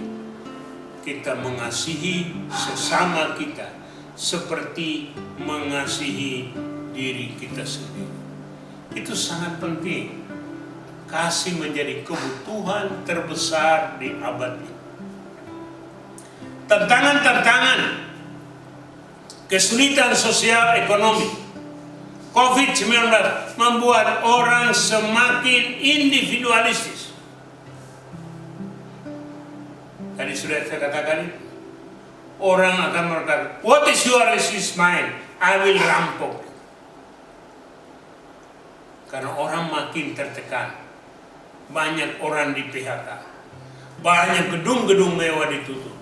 Speaker 4: kita mengasihi sesama kita seperti mengasihi diri kita sendiri. Itu sangat penting. Kasih menjadi kebutuhan terbesar di abad ini. Tantangan-tantangan, kesulitan sosial ekonomi, COVID-19 membuat orang semakin individualistis. Tadi sudah saya katakan, orang akan berkata, what is yours is mine, I will rampok. Karena orang makin tertekan, banyak orang di PHK, banyak gedung-gedung mewah ditutup,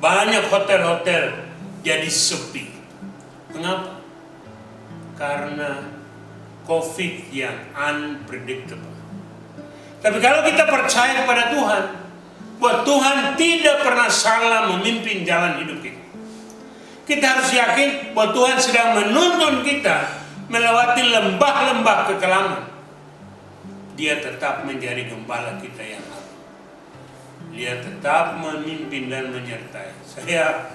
Speaker 4: banyak hotel-hotel jadi sepi. Mengapa? Karena COVID yang unpredictable. Tapi kalau kita percaya kepada Tuhan, bahwa Tuhan tidak pernah salah memimpin jalan hidup kita, kita harus yakin bahwa Tuhan sedang menuntun kita melewati lembah-lembah kekelaman. Dia tetap menjadi gembala kita yang agung. Dia tetap memimpin dan menyertai. Saya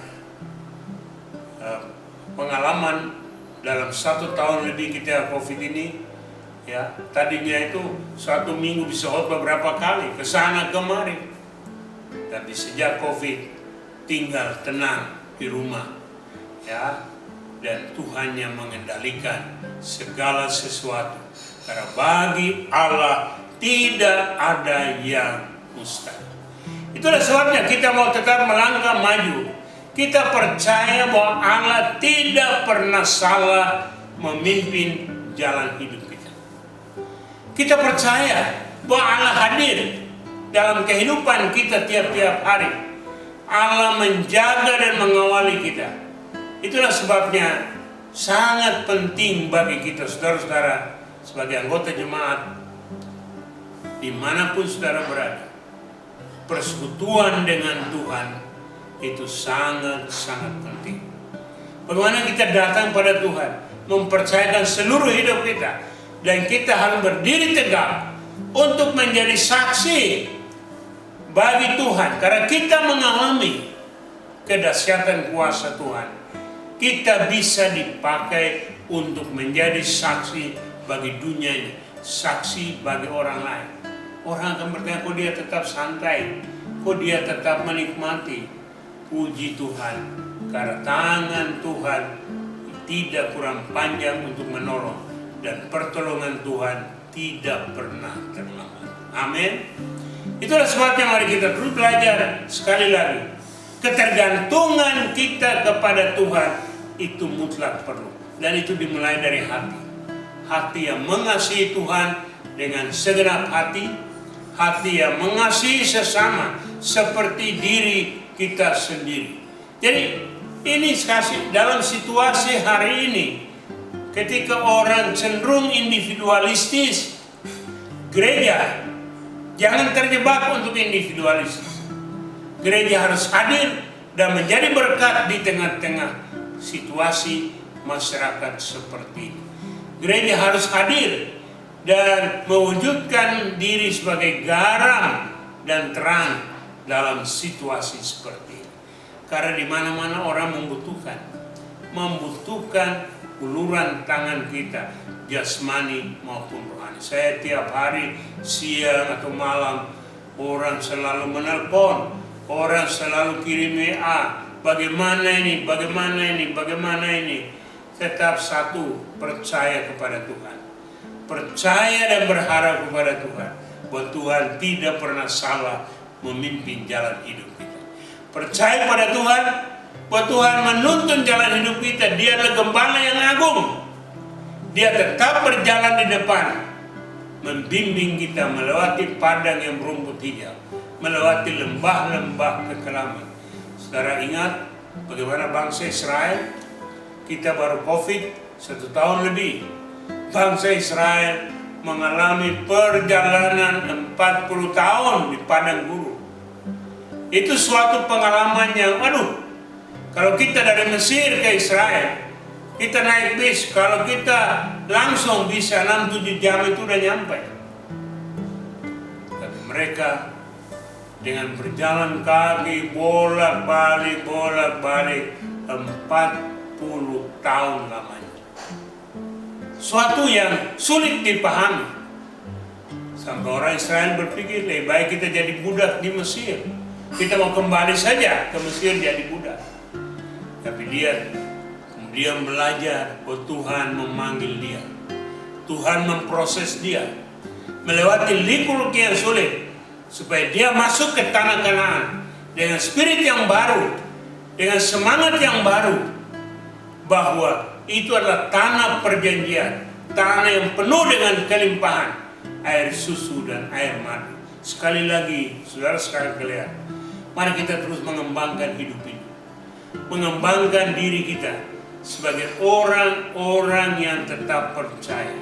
Speaker 4: pengalaman dalam 1 tahun lebih kita COVID ini, ya tadinya itu 1 minggu bisa khotbah berapa kali, kesana kemari. Tapi sejak COVID tinggal tenang di rumah, ya, dan Tuhan yang mengendalikan segala sesuatu. Karena bagi Allah tidak ada yang mustahil. Itulah sebabnya kita mau tetap melangkah maju. Kita percaya bahwa Allah tidak pernah salah memimpin jalan hidup kita. Kita percaya bahwa Allah hadir dalam kehidupan kita tiap-tiap hari. Allah menjaga dan mengawali kita. Itulah sebabnya sangat penting bagi kita, saudara-saudara, sebagai anggota jemaat, dimanapun saudara berada, persekutuan dengan Tuhan itu sangat-sangat penting. Bagaimana kita datang pada Tuhan, mempercayakan seluruh hidup kita, dan kita harus berdiri tegak untuk menjadi saksi bagi Tuhan. Karena kita mengalami kedahsyatan kuasa Tuhan, kita bisa dipakai untuk menjadi saksi bagi dunia ini, saksi bagi orang lain. Orang akan bertanya, kok dia tetap santai, kok dia tetap menikmati. Puji Tuhan, karena tangan Tuhan tidak kurang panjang untuk menolong, dan pertolongan Tuhan tidak pernah terlambat. Amin. Itulah sebabnya mari kita terus belajar sekali lagi. Ketergantungan kita kepada Tuhan itu mutlak perlu, dan itu dimulai dari hati. Hati yang mengasihi Tuhan dengan segenap hati, hati yang mengasihi sesama seperti diri kita sendiri. Jadi Ini dalam situasi hari ini, ketika orang cenderung individualistis, gereja jangan terjebak untuk individualistis. Gereja harus hadir dan menjadi berkat di tengah-tengah situasi masyarakat seperti ini. Gereja harus hadir dan mewujudkan diri sebagai garam dan terang dalam situasi seperti ini. Karena di mana-mana orang membutuhkan uluran tangan kita, jasmani maupun rohani. Saya tiap hari siang atau malam orang selalu menelpon, orang selalu kirim WA, bagaimana ini. Tetap satu, percaya kepada Tuhan. Percaya dan berharap kepada Tuhan, bahwa Tuhan tidak pernah salah memimpin jalan hidup kita. Percaya pada Tuhan, bahwa Tuhan menuntun jalan hidup kita. Dia adalah gembala yang agung. Dia tetap berjalan di depan, membimbing kita melewati padang yang berumput hijau, melewati lembah-lembah kekelaman. Saudara ingat bagaimana bangsa Israel? Kita baru COVID 1 tahun lebih. Bangsa Israel mengalami perjalanan 40 tahun di padang gurun. Itu suatu pengalaman yang, kalau kita dari Mesir ke Israel, kita naik bis, kalau kita langsung bisa 6-7 jam itu udah nyampe. Tapi mereka dengan berjalan kaki bolak-balik 40 tahun lamanya. Suatu yang sulit dipahami. Sampai orang Israel berpikir, lebih baik kita jadi budak di Mesir. Kita mau kembali saja ke Mesir jadi budak. Tapi dia kemudian belajar bahwa Tuhan memanggil dia. Tuhan memproses dia. Melewati liku-liku yang sulit. Supaya dia masuk ke tanah Kanaan. Dengan spirit yang baru. Dengan semangat yang baru. Bahwa itu adalah tanah perjanjian. Tanah yang penuh dengan kelimpahan. Air susu dan air madu. Sekali lagi, saudara sekalian, mari kita terus mengembangkan hidup ini. Mengembangkan diri kita sebagai orang-orang yang tetap percaya.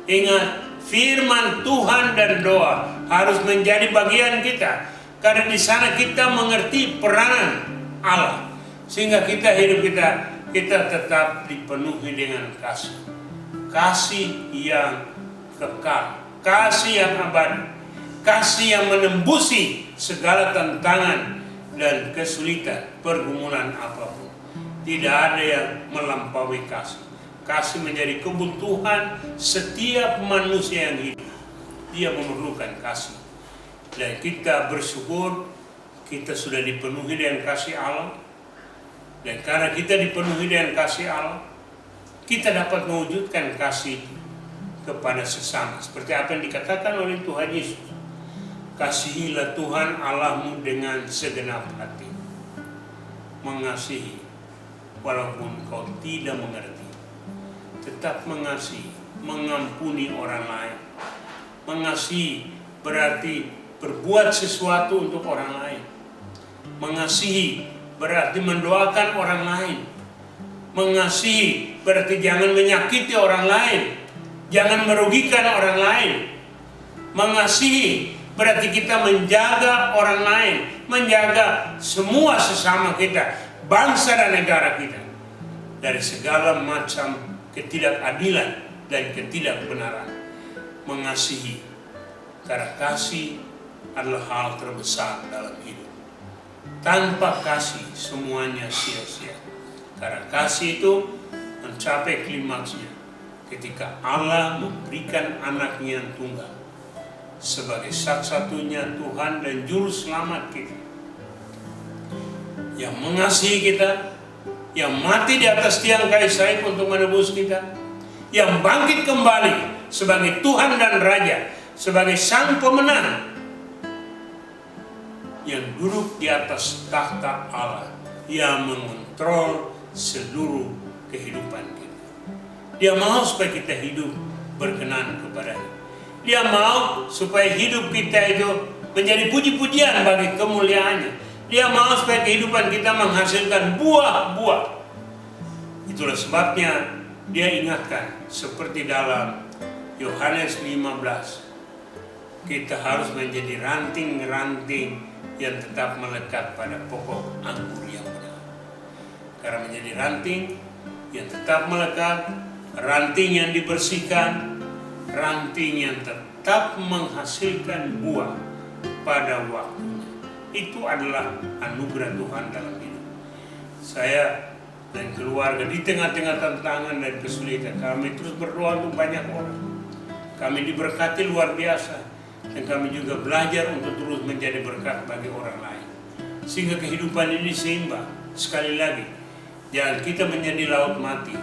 Speaker 4: Ingat, firman Tuhan dan doa harus menjadi bagian kita. Karena di sana kita mengerti peranan Allah. Sehingga hidup kita tetap dipenuhi dengan kasih. Kasih yang kekal. Kasih yang abadi. Kasih yang menembusi segala tantangan dan kesulitan pergumulan apapun. Tidak ada yang melampaui kasih. Kasih menjadi kebutuhan setiap manusia yang hidup. Dia memerlukan kasih. Dan kita bersyukur kita sudah dipenuhi dengan kasih Allah. Dan karena kita dipenuhi dengan kasih Allah, kita dapat mewujudkan kasih itu kepada sesama. Seperti apa yang dikatakan oleh Tuhan Yesus. Kasihilah Tuhan Allahmu dengan segenap hati. Mengasihi walaupun kau tidak mengerti. Tetap mengasihi, mengampuni orang lain. Mengasihi berarti berbuat sesuatu untuk orang lain. Mengasihi berarti mendoakan orang lain. Mengasihi berarti jangan menyakiti orang lain. Jangan merugikan orang lain. Mengasihi berarti kita menjaga orang lain. Menjaga semua sesama kita. Bangsa dan negara kita. Dari segala macam ketidakadilan dan ketidakbenaran. Mengasihi. Karena kasih adalah hal terbesar dalam hidup. Tanpa kasih semuanya sia-sia. Karena kasih itu mencapai klimaksnya ketika Allah memberikan anaknya yang tunggal sebagai satu-satunya Tuhan dan Juru Selamat kita. Yang mengasihi kita, yang mati di atas tiang kayu salib untuk menebus kita, yang bangkit kembali sebagai Tuhan dan Raja, sebagai Sang Pemenang, yang duduk di atas tahta Allah, yang mengontrol seluruh kehidupan kita. Dia mau supaya kita hidup berkenan kepadanya. Dia mau supaya hidup kita itu menjadi puji-pujian bagi kemuliaannya. Dia mau supaya kehidupan kita menghasilkan buah-buah. Itulah sebabnya dia ingatkan seperti dalam Yohanes 15. Kita harus menjadi ranting-ranting yang tetap melekat pada pokok anggur yang benar. Karena menjadi ranting yang tetap melekat, ranting yang dibersihkan, ranting yang tetap menghasilkan buah pada waktunya. Itu adalah anugerah Tuhan dalam hidup. Saya dan keluarga di tengah-tengah tantangan dan kesulitan, kami terus berdoa untuk banyak orang. Kami diberkati luar biasa, dan kami juga belajar untuk terus menjadi berkat bagi orang lain. Sehingga kehidupan ini seimbang. Sekali lagi, jangan kita menjadi laut mati,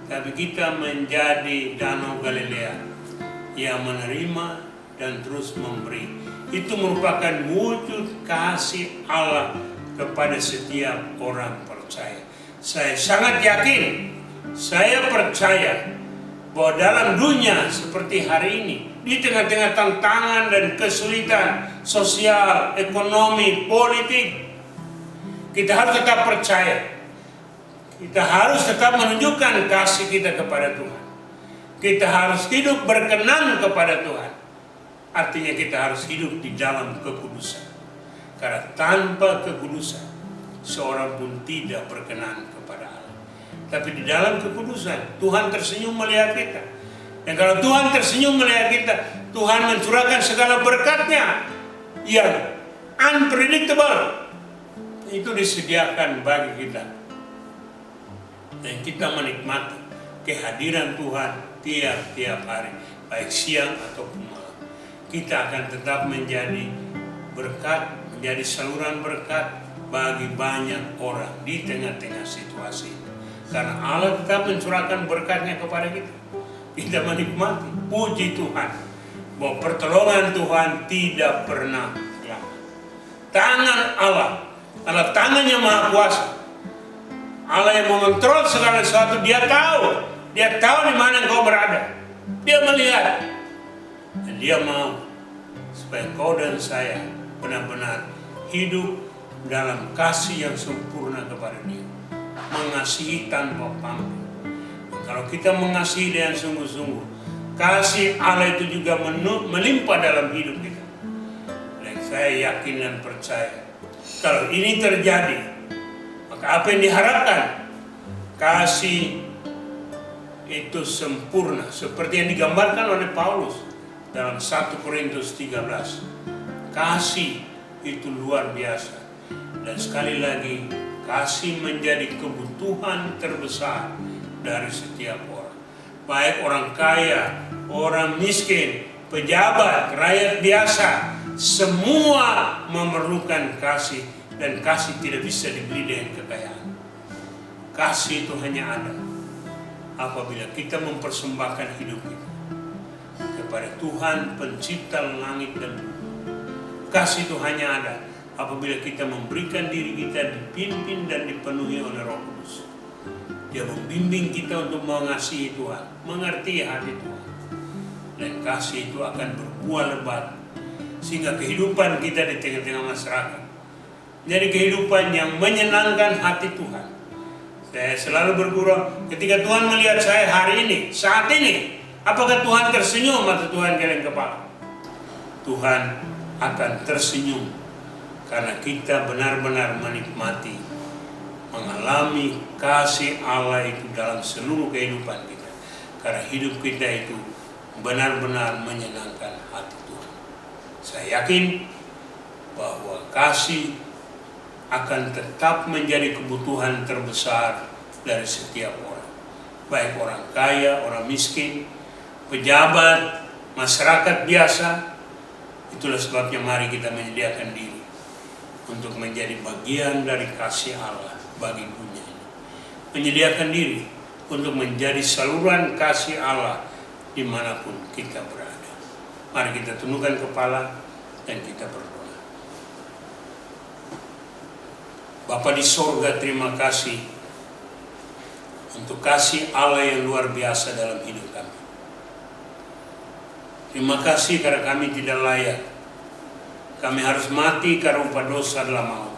Speaker 4: tapi kita menjadi danau Galilea yang menerima dan terus memberi. Itu merupakan wujud kasih Allah kepada setiap orang percaya. Saya sangat yakin, saya percaya bahwa dalam dunia seperti hari ini, di tengah-tengah tantangan dan kesulitan sosial, ekonomi, politik, kita harus tetap percaya. Kita harus tetap menunjukkan kasih kita kepada Tuhan. Kita harus hidup berkenan kepada Tuhan. Artinya kita harus hidup di dalam kekudusan. Karena tanpa kekudusan, seorang pun tidak berkenan kepada Allah. Tapi di dalam kekudusan, Tuhan tersenyum melihat kita. Dan kalau Tuhan tersenyum melihat kita, Tuhan mencurahkan segala berkat-Nya yang unpredictable. Itu disediakan bagi kita. Dan kita menikmati kehadiran Tuhan tiap-tiap hari, baik siang ataupun malam. Kita akan tetap menjadi berkat, menjadi saluran berkat bagi banyak orang di tengah-tengah situasi. Karena Allah tetap mencurahkan berkat-Nya kepada kita. Kita menikmati, puji Tuhan, bahwa pertolongan Tuhan tidak pernah hilang. Tangan Allah adalah tangannya Maha Kuasa. Allah yang mengontrol segala sesuatu. Dia tahu di mana engkau berada. Dia melihat, dan Dia mau supaya kau dan saya benar-benar hidup dalam kasih yang sempurna kepada Dia, mengasihi tanpa pamrih. Kalau kita mengasihi dengan sungguh-sungguh, kasih Allah itu juga melimpah dalam hidup kita. Dan saya yakin dan percaya, kalau ini terjadi, maka apa yang diharapkan? Kasih itu sempurna, seperti yang digambarkan oleh Paulus dalam 1 Korintus 13. Kasih itu luar biasa. Dan sekali lagi, kasih menjadi kebutuhan terbesar dari setiap orang. Baik orang kaya, orang miskin, pejabat, rakyat biasa, semua memerlukan kasih. Dan kasih tidak bisa dibeli dengan kekayaan. Kasih itu hanya ada apabila kita mempersembahkan hidup kita kepada Tuhan pencipta langit dan bumi. Kasih itu hanya ada apabila kita memberikan diri kita dipimpin dan dipenuhi oleh Roh Kudus. Dia membimbing kita untuk mengasihi Tuhan, mengerti hati Tuhan. Dan kasih itu akan berbuah lebat sehingga kehidupan kita di tengah-tengah masyarakat menjadi kehidupan yang menyenangkan hati Tuhan. Saya selalu bergurau ketika Tuhan melihat saya hari ini, saat ini, apakah Tuhan tersenyum atau Tuhan geleng kepala? Tuhan akan tersenyum karena kita benar-benar menikmati, mengalami kasih Allah itu dalam seluruh kehidupan kita. Karena hidup kita itu benar-benar menyenangkan hati Tuhan. Saya yakin bahwa kasih akan tetap menjadi kebutuhan terbesar dari setiap orang. Baik orang kaya, orang miskin, pejabat, masyarakat biasa. Itulah sebabnya mari kita menyediakan diri untuk menjadi bagian dari kasih Allah bagi dunia ini. Menyediakan diri untuk menjadi saluran kasih Allah dimanapun kita berada. Mari kita tundukkan kepala dan kita berdoa. Bapa di sorga, terima kasih untuk kasih Allah yang luar biasa dalam hidup kami. Terima kasih karena kami tidak layak. Kami harus mati karena upah dosa adalah maut.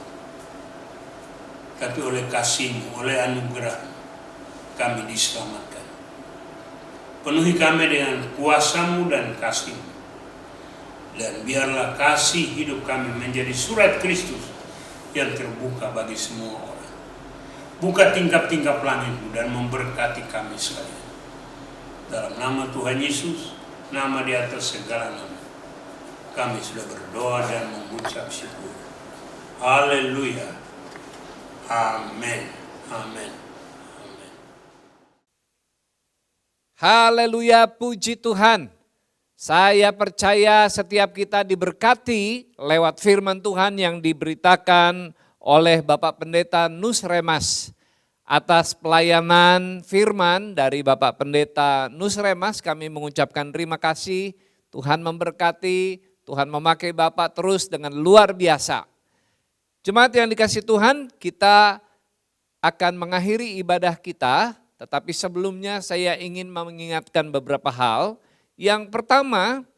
Speaker 4: tapi oleh kasih-Mu, oleh anugerah kami diselamatkan. Penuhi kami dengan kuasa-Mu dan kasih-Mu. Dan biarlah kasih hidup kami menjadi surat Kristus yang terbuka bagi semua orang. Buka tingkap-tingkap langit-Mu dan memberkati kami sekalian. Dalam nama Tuhan Yesus, nama di atas segala nama, kami sudah berdoa dan mengucap syukur. Haleluya. Amin. Amin. Amin.
Speaker 1: Haleluya, puji Tuhan. Saya percaya setiap kita diberkati lewat firman Tuhan yang diberitakan oleh Bapak Pendeta Nusremas. Atas pelayanan firman dari Bapak Pendeta Nusremas, kami mengucapkan terima kasih. Tuhan memberkati, Tuhan memakai Bapak terus dengan luar biasa. Jemaat yang dikasihi Tuhan, kita akan mengakhiri ibadah kita, tetapi sebelumnya saya ingin mengingatkan beberapa hal. Yang pertama,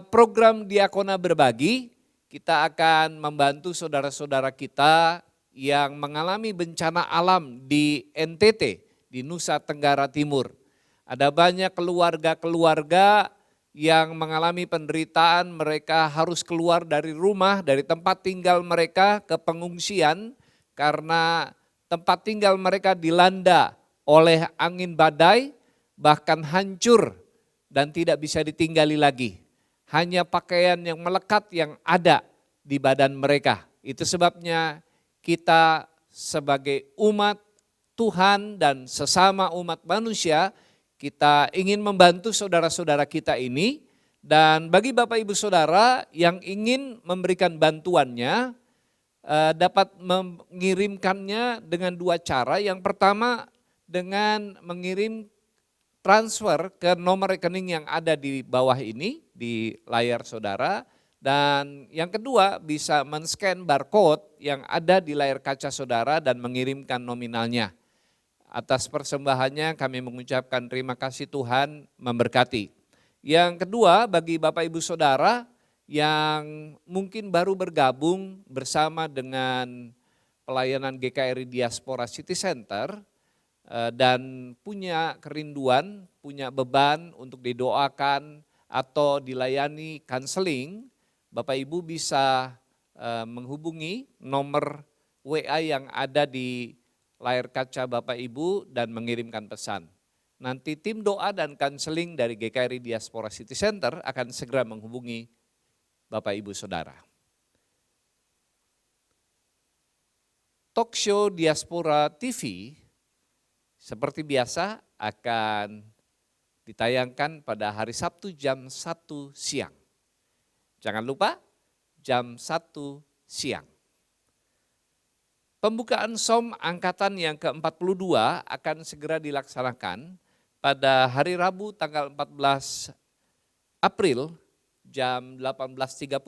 Speaker 1: program Diakona Berbagi, kita akan membantu saudara-saudara kita yang mengalami bencana alam di NTT, di Nusa Tenggara Timur. Ada banyak keluarga-keluarga yang mengalami penderitaan, mereka harus keluar dari rumah, dari tempat tinggal mereka ke pengungsian karena tempat tinggal mereka dilanda oleh angin badai, bahkan hancur dan tidak bisa ditinggali lagi. Hanya pakaian yang melekat yang ada di badan mereka. Itu sebabnya kita sebagai umat Tuhan dan sesama umat manusia, kita ingin membantu saudara-saudara kita ini. Dan bagi Bapak Ibu Saudara yang ingin memberikan bantuannya, dapat mengirimkannya dengan dua cara. Yang pertama dengan mengirim transfer ke nomor rekening yang ada di bawah ini, di layar saudara. Dan yang kedua bisa men-scan barcode yang ada di layar kaca saudara dan mengirimkan nominalnya. Atas persembahannya kami mengucapkan terima kasih, Tuhan memberkati. Yang kedua bagi Bapak Ibu Saudara yang mungkin baru bergabung bersama dengan pelayanan GKRI Diaspora City Center dan punya kerinduan, punya beban untuk didoakan atau dilayani counseling, Bapak Ibu bisa menghubungi nomor WA yang ada di layar kaca Bapak Ibu dan mengirimkan pesan. Nanti tim doa dan counseling dari GKRI Diaspora City Center akan segera menghubungi Bapak Ibu Saudara. Talk Show Diaspora TV seperti biasa akan ditayangkan pada hari Sabtu jam 1 siang. Jangan lupa jam 1 siang. Pembukaan SOM angkatan yang ke-42 akan segera dilaksanakan pada hari Rabu tanggal 14 April jam 18.30.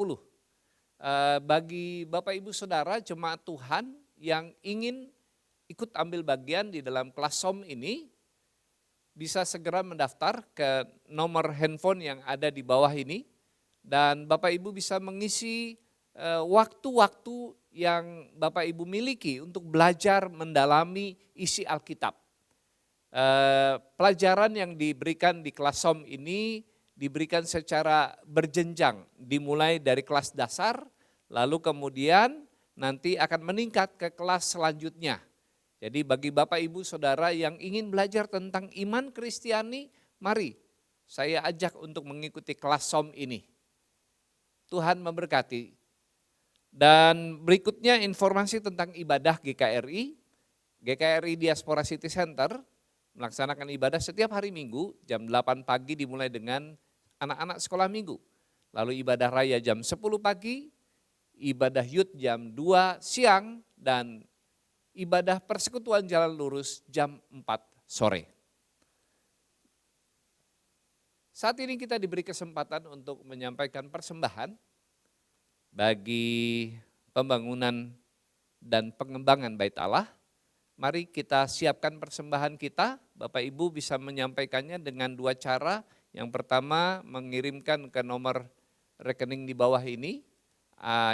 Speaker 1: Bagi Bapak Ibu Saudara jemaat Tuhan yang ingin ikut ambil bagian di dalam kelas SOM ini, bisa segera mendaftar ke nomor handphone yang ada di bawah ini. Dan Bapak Ibu bisa mengisi waktu-waktu yang Bapak Ibu miliki untuk belajar mendalami isi Alkitab. Pelajaran yang diberikan di kelas SOM ini diberikan secara berjenjang, dimulai dari kelas dasar, lalu kemudian nanti akan meningkat ke kelas selanjutnya. Jadi bagi Bapak Ibu Saudara yang ingin belajar tentang iman Kristiani, mari saya ajak untuk mengikuti kelas SOM ini. Tuhan memberkati. Dan berikutnya informasi tentang ibadah GKRI. GKRI Diaspora City Center melaksanakan ibadah setiap hari Minggu jam 8 pagi dimulai dengan anak-anak sekolah minggu. Lalu ibadah raya jam 10 pagi, ibadah youth jam 2 siang, dan ibadah persekutuan jalan lurus jam 4 sore. Saat ini kita diberi kesempatan untuk menyampaikan persembahan bagi pembangunan dan pengembangan Bait Allah. Mari kita siapkan persembahan kita. Bapak Ibu bisa menyampaikannya dengan dua cara. Yang pertama mengirimkan ke nomor rekening di bawah ini.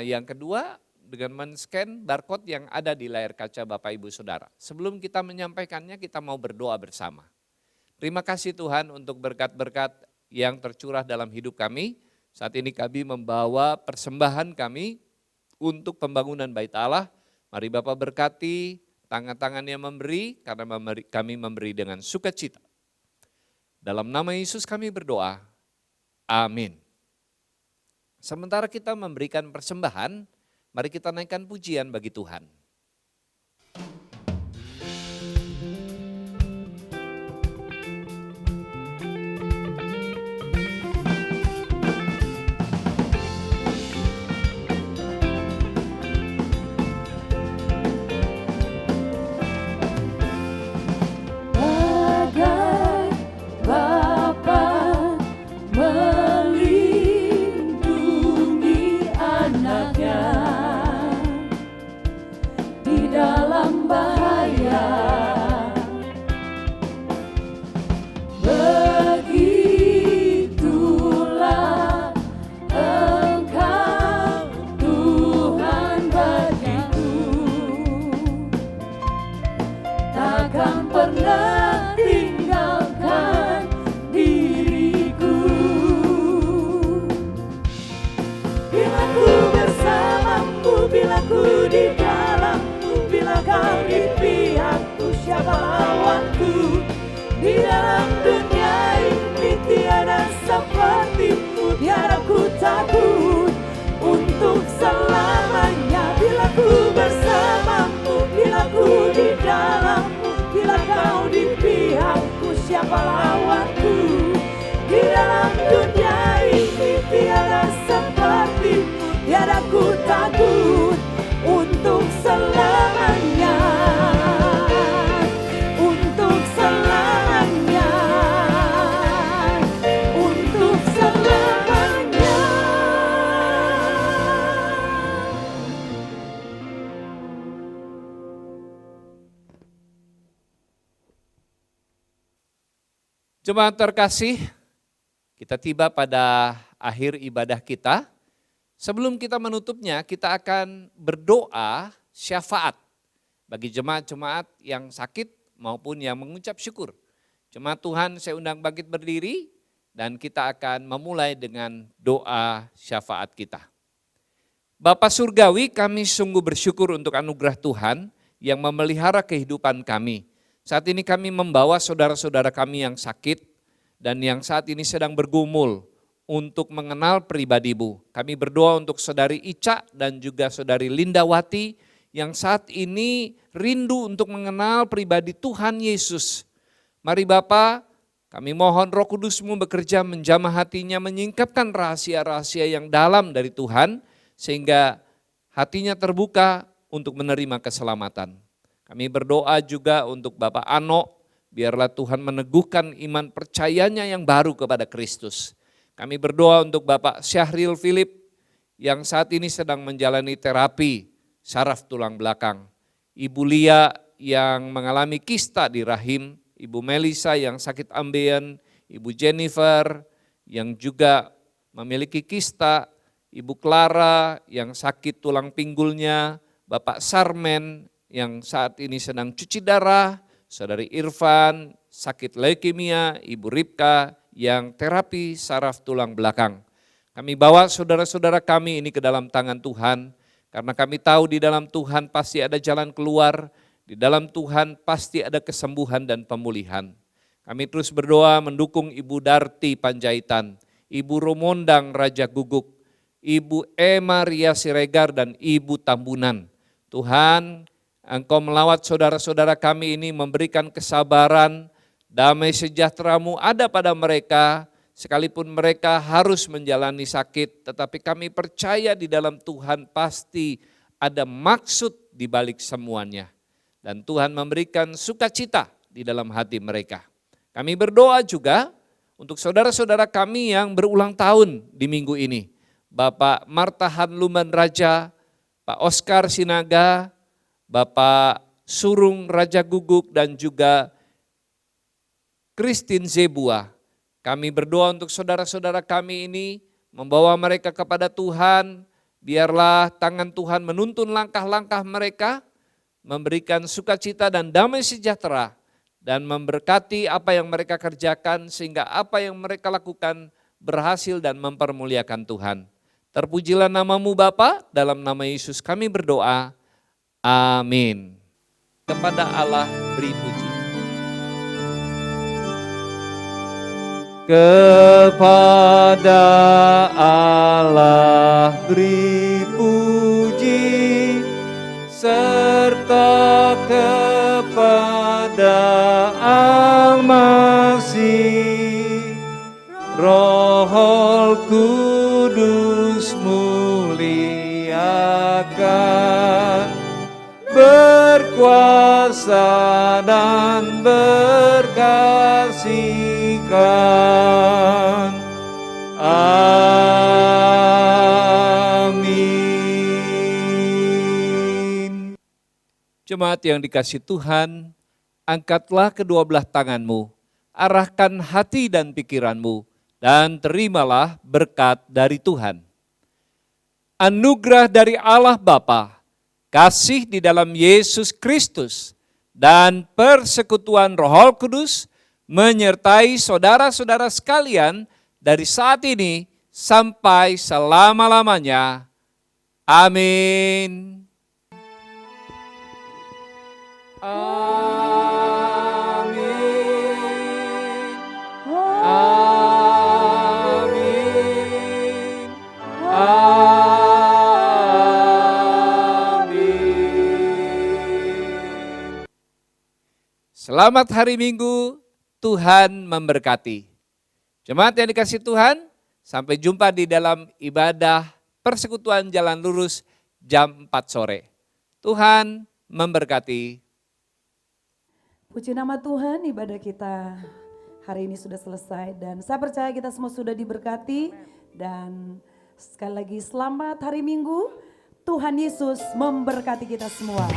Speaker 1: Yang kedua dengan men-scan barcode yang ada di layar kaca Bapak Ibu Saudara. Sebelum kita menyampaikannya, kita mau berdoa bersama. Terima kasih Tuhan untuk berkat-berkat yang tercurah dalam hidup kami. Saat ini kami membawa persembahan kami untuk pembangunan Bait Allah. Mari Bapak berkati tangan-tangan yang memberi, karena kami memberi dengan sukacita. Dalam nama Yesus kami berdoa, amin. Sementara kita memberikan persembahan, mari kita naikkan pujian bagi Tuhan.
Speaker 2: Siapa lawanku di dalam dunia ini, tiada sepertimu, tiada ku takut untuk selamanya, untuk selamanya, untuk selamanya.
Speaker 1: Jemaat terkasih, kita tiba pada akhir ibadah kita. Sebelum kita menutupnya, kita akan berdoa syafaat bagi jemaat-jemaat yang sakit maupun yang mengucap syukur. Jemaat Tuhan, saya undang bangkit berdiri dan kita akan memulai dengan doa syafaat kita. Bapa Surgawi, kami sungguh bersyukur untuk anugerah Tuhan yang memelihara kehidupan kami. Saat ini kami membawa saudara-saudara kami yang sakit dan yang saat ini sedang bergumul untuk mengenal pribadi-Mu. Kami berdoa untuk saudari Ica dan juga saudari Lindawati yang saat ini rindu untuk mengenal pribadi Tuhan Yesus. Mari Bapa, kami mohon Roh Kudus-Mu bekerja menjamah hatinya, menyingkapkan rahasia-rahasia yang dalam dari Tuhan sehingga hatinya terbuka untuk menerima keselamatan. Kami berdoa juga untuk Bapak Ano, biarlah Tuhan meneguhkan iman percayanya yang baru kepada Kristus. Kami berdoa untuk Bapak Syahril Philip yang saat ini sedang menjalani terapi saraf tulang belakang. Ibu Lia yang mengalami kista di rahim, Ibu Melisa yang sakit ambeien, Ibu Jennifer yang juga memiliki kista, Ibu Clara yang sakit tulang pinggulnya, Bapak Sarmen yang saat ini sedang cuci darah, Saudari Irfan sakit leukemia, Ibu Ripka yang terapi saraf tulang belakang. Kami bawa saudara-saudara kami ini ke dalam tangan Tuhan, karena kami tahu di dalam Tuhan pasti ada jalan keluar, di dalam Tuhan pasti ada kesembuhan dan pemulihan. Kami terus berdoa mendukung Ibu Darti Panjaitan, Ibu Romondang Raja Guguk, Ibu Emma Ria Siregar dan Ibu Tambunan. Tuhan, Engkau melawat saudara-saudara kami ini, memberikan kesabaran, damai sejahtera-Mu ada pada mereka, sekalipun mereka harus menjalani sakit, tetapi kami percaya di dalam Tuhan pasti ada maksud di balik semuanya. Dan Tuhan memberikan sukacita di dalam hati mereka. Kami berdoa juga untuk saudara-saudara kami yang berulang tahun di minggu ini. Bapak Martahan Luman Raja, Pak Oscar Sinaga, Bapak Surung Raja Guguk dan juga Christine Zebua. Kami berdoa untuk saudara-saudara kami ini, membawa mereka kepada Tuhan Biarlah tangan Tuhan menuntun langkah-langkah mereka, memberikan sukacita dan damai sejahtera, dan memberkati apa yang mereka kerjakan sehingga apa yang mereka lakukan berhasil dan mempermuliakan Tuhan. Terpujilah nama-Mu Bapa, dalam nama Yesus kami berdoa. Amin. Kepada Allah beri puji. Kepada Allah beri puji, serta kepada Al-Masih, Roh Kudus muliakan, berkuasa dan berkasihkan. Amin. Jemaat yang dikasihi Tuhan, angkatlah kedua belah tanganmu, arahkan hati dan pikiranmu, dan terimalah berkat dari Tuhan. Anugerah dari Allah Bapa, kasih di dalam Yesus Kristus, dan persekutuan Roh Kudus menyertai saudara-saudara sekalian dari saat ini sampai selama-lamanya. Amin. Amin. Amin. Amin. Selamat hari Minggu, Tuhan memberkati. Jemaat yang dikasihi Tuhan, sampai jumpa di dalam ibadah persekutuan Jalan Lurus jam 4 sore. Tuhan memberkati.
Speaker 2: Puji nama Tuhan, ibadah kita hari ini sudah selesai dan saya percaya kita semua sudah diberkati. Dan sekali lagi selamat hari Minggu, Tuhan Yesus memberkati kita semua.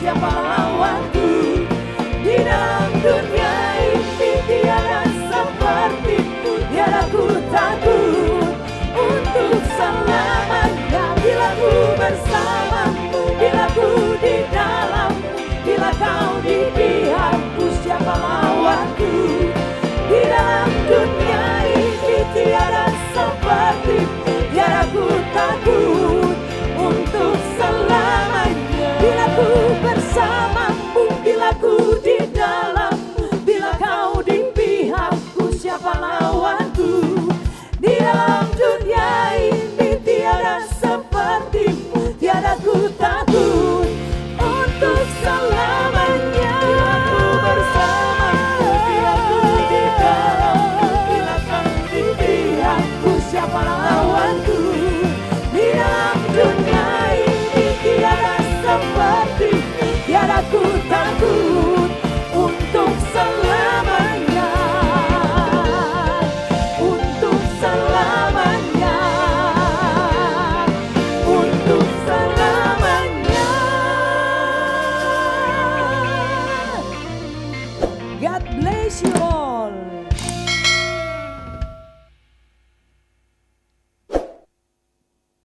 Speaker 5: Siapa lawanku di dalam dunia?